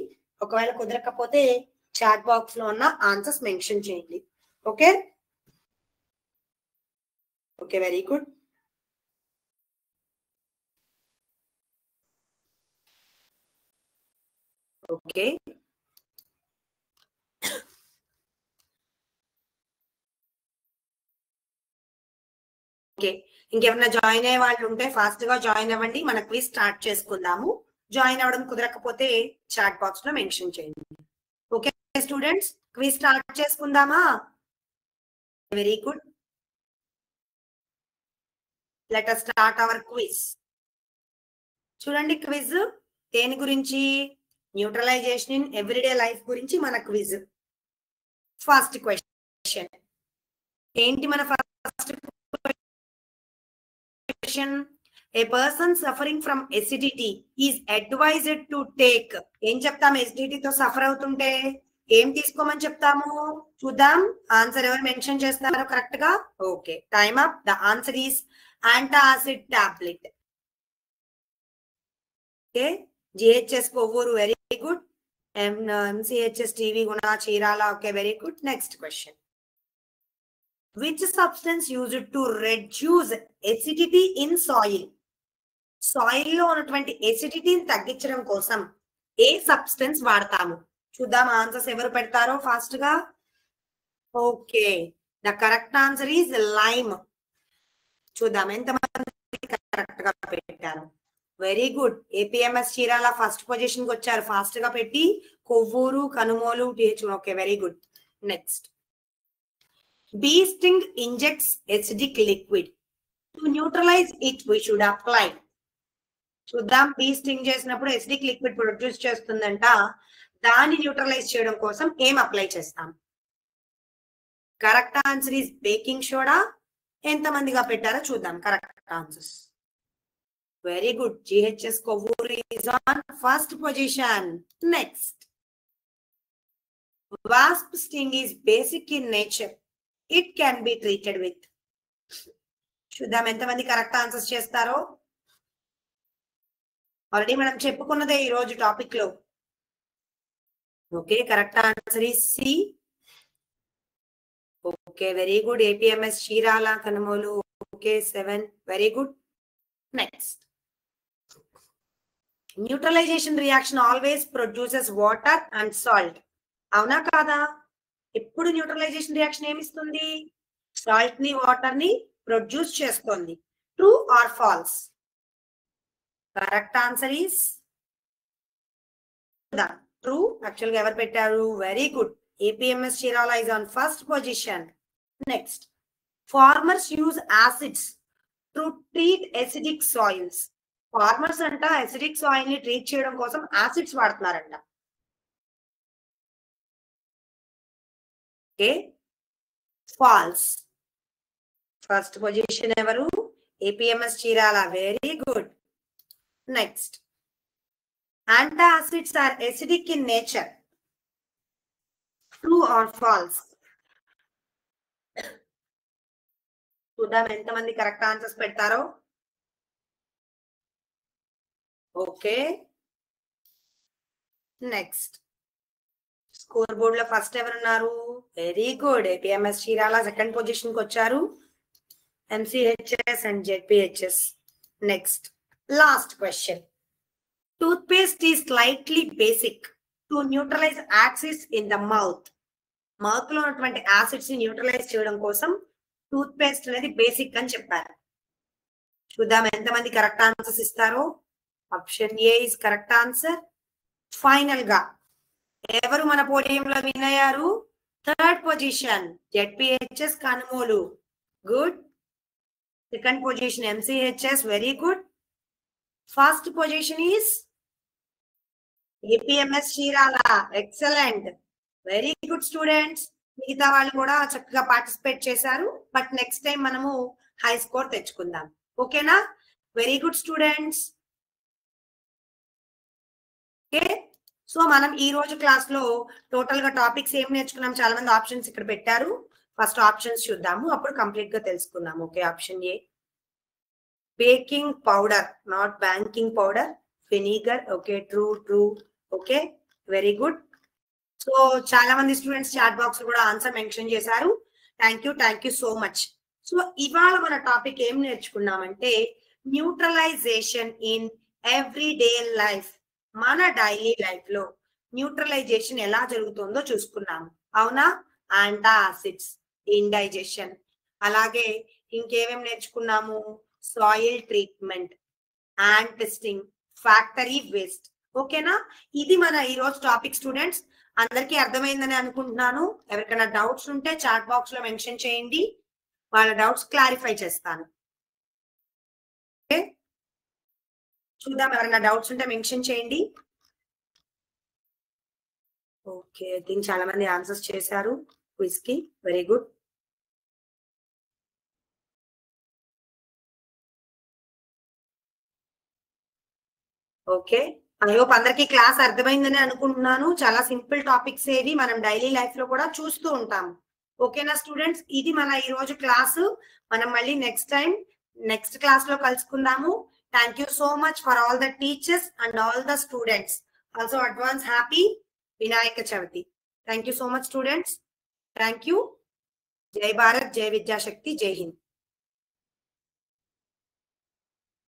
Speaker 1: ఒకవేళ కుదరకపోతే చాట్ బాక్స్ లో ఉన్న ఆన్సర్స్ మెన్షన్ చేయండి. Okay okay, very good. Okay okay, ఇంకెవరైనా జాయిన్ అయ్యే వాళ్ళు ఉంటే ఫాస్ట్ గా జాయిన్ అవ్వండి. మన క్విజ్ స్టార్ట్ చేసుకుందాము. జాయిన్ అవ్వడం కుదరకపోతే చాట్ బాక్స్ లో మెన్షన్ చేయండి. ఓకే స్టూడెంట్స్, క్విజ్ స్టార్ట్ చేసుకుందామా? Very good, let us start our quiz. చూడండి, క్విజ్ దేని గురించి? న్యూట్రలైజేషన్ ఇన్ ఎవ్రీడే లైఫ్ గురించి మన క్విజ్. ఫస్ట్ క్వశ్చన్ ఏంటి? మన first question, A person suffering from acidity is advised to take. ఏం చెప్తాం? ఎసిడిటీ తో సఫర్ అవుతుంటే ఏం తీసుకోమని చెప్తాము? చూద్దాం, ఆన్సర్ ఎవరు మెన్షన్ చేస్తారో కరెక్ట్ గా. Okay, time up. The answer is antacid tablet. Okay, GHS Kovvur, very good. MCHS TV Guna Chirala, okay very good. Next question, which substance used to reduce acidity in soil? Soil లో ఉన్నటువంటి ఎసిడిటీని తగ్గించడం కోసం ఏ substance వాడతాము? చూద్దాం answers ఎవరు పెడతారో fast గా. Okay, the correct answer is lime. చూద్దాం ఎంతమంది కరెక్ట్ గా పెట్టారు. Very good. APMS Chirala first position కి వచ్చారు, ఫాస్ట్ గా పెట్టి. Kovvur, Kanumolu, okay very good. Next, bee sting injects acidic liquid. To neutralize it, we should apply. చూద్దాం, బీ స్టింగ్ చేసినప్పుడు ఎసిడిక్ లిక్విడ్ ప్రొడ్యూస్ చేస్తుందంట. దాన్ని న్యూట్రలైజ్ చేయడం కోసం ఏం అప్లై చేస్తాం? Correct answer is baking soda. ఎంతమందిగా పెట్టారో చూద్దాం correct answers. Very good. GHS Kovvur is on first position. Next, wasp sting is basic in nature. It can be treated with. చూద్దాం ఎంతమంది కరెక్ట్ ఆన్సర్స్ చేస్తారో. ఆల్రెడీ మనం చెప్పుకున్నదే ఈ రోజు టాపిక్ లో. Okay, correct answer is C. Okay very good. APMS Chirala, Kanumolu, okay 7, very good. Next, neutralization reaction always produces water and salt. అవునా కాదా? ఎప్పుడు న్యూట్రలైజేషన్ రియాక్షన్ ఏమిస్తుంది? సాల్ట్ ని, వాటర్ ని ప్రొడ్యూస్ చేస్తుంది. True or false? Correct answer is true. Actual గా ఎవరు పెట్టారు? Very good. APMS Chirala is on first position. Next, farmers use acids to treat acidic soils. Farmers అంట ఎసిడిక్ సాయిల్ ని treat చేయడం కోసం యాసిడ్స్ వాడుతున్నారంట. Okay, false. ఫస్ట్ పొజిషన్ ఎవరు? APMS Chirala, very good. Next, antacids are acidic in nature. True or false? చూద్దాం ఎంతమంది correct answers పెడతారో. Okay, next, score board లో ఫస్ట్ ఎవరున్నారు? Very good. APMS Chirala second position కి వచ్చారు. MCHS and ZPHS. Next, last question, toothpaste is slightly basic to neutralize acids in the mouth. Mouth లో ఉన్నటువంటి acids ని న్యూట్రలైజ్ చేయడం కోసం టూత్ పేస్ట్ అనేది బేసిక్ అని చెప్పారు. చూద్దాం ఎంతమంది కరెక్ట్ ఆన్సర్స్ ఇస్తారో. Option A is correct answer. Final గా ఎవరు మన పోడియంలో విన్ అయ్యారు? Third position ZPHS Kanumolu, good. Second position MCHS, very good. First position is APMS Chirala, excellent, very good students. మిగతా వాళ్ళు కూడా చక్కగా పార్టిసిపేట్ చేశారు. బట్ నెక్స్ట్ టైం మనము హై స్కోర్ తెచ్చుకుందాం. ఓకేనా? Very good students. Okay, so మనం ఈ రోజు క్లాస్ లో టోటల్ గా టాపిక్స్ ఏం నేర్చుకున్నాం? చాలా మంది ఆప్షన్స్ ఇక్కడ పెట్టారు. ఫస్ట్ ఆప్షన్స్ చూద్దాము, అప్పుడు కంప్లీట్ గా తెలుసుకుందాం. Okay, option A baking powder, not banking powder. Vinegar, okay true true. Okay, very good. So చాలా మంది స్టూడెంట్స్ చాట్ బాక్స్ కూడా ఆన్సర్ మెన్షన్ చేశారు. Thank you so much. So ఇవాళ మన టాపిక్ ఏం నేర్చుకున్నామంటే న్యూట్రలైజేషన్ ఇన్ ఎవ్రీడే లైఫ్. మన daily life లో neutralisation ఎలా జరుగుతుందో చూసుకున్నాము, అవునా? యాంటాసిడ్స్, ఇండైజెషన్, అలాగే ఇంకేమేం నేర్చుకున్నాము? Soil treatment, ant testing, factory waste. ఓకేనా? ఇది మన ఈ రోజు టాపిక్ స్టూడెంట్స్. అందరికీ అర్థమైందని అనుకుంటున్నాను. ఎవరికైనా డౌట్స్ ఉంటే చాట్ బాక్స్ లో మెన్షన్ చేయండి, వాళ్ళ డౌట్స్ క్లారిఫై చేస్తాను. ఓకే, చూద్దాం, ఎవరైనా డౌట్స్ ఉంటే మెన్షన్ చేయండి. ఓకే, ఐ థింక్ చాలా మంది ఆన్సర్స్ చేశారు క్విజ్ కి. Very good. Okay, I hope అందరికి క్లాస్ అర్థమైందని అనుకుంటున్నాను. చాలా సింపుల్ టాపిక్స్ ఏవి మనం డైలీ లైఫ్ లో కూడా చూస్తూ ఉంటాము. ఓకేనా స్టూడెంట్స్? ఇది మన ఈ రోజు క్లాసు. మనం మళ్ళీ నెక్స్ట్ క్లాస్ లో కలుసుకుందాము. Thank you so much for all the teachers and all the students. Also advance happy Vinayaka Chavithi. Thank you so much students. Thank you. జై భారత్, జై విద్యాశక్తి, జై హింద్.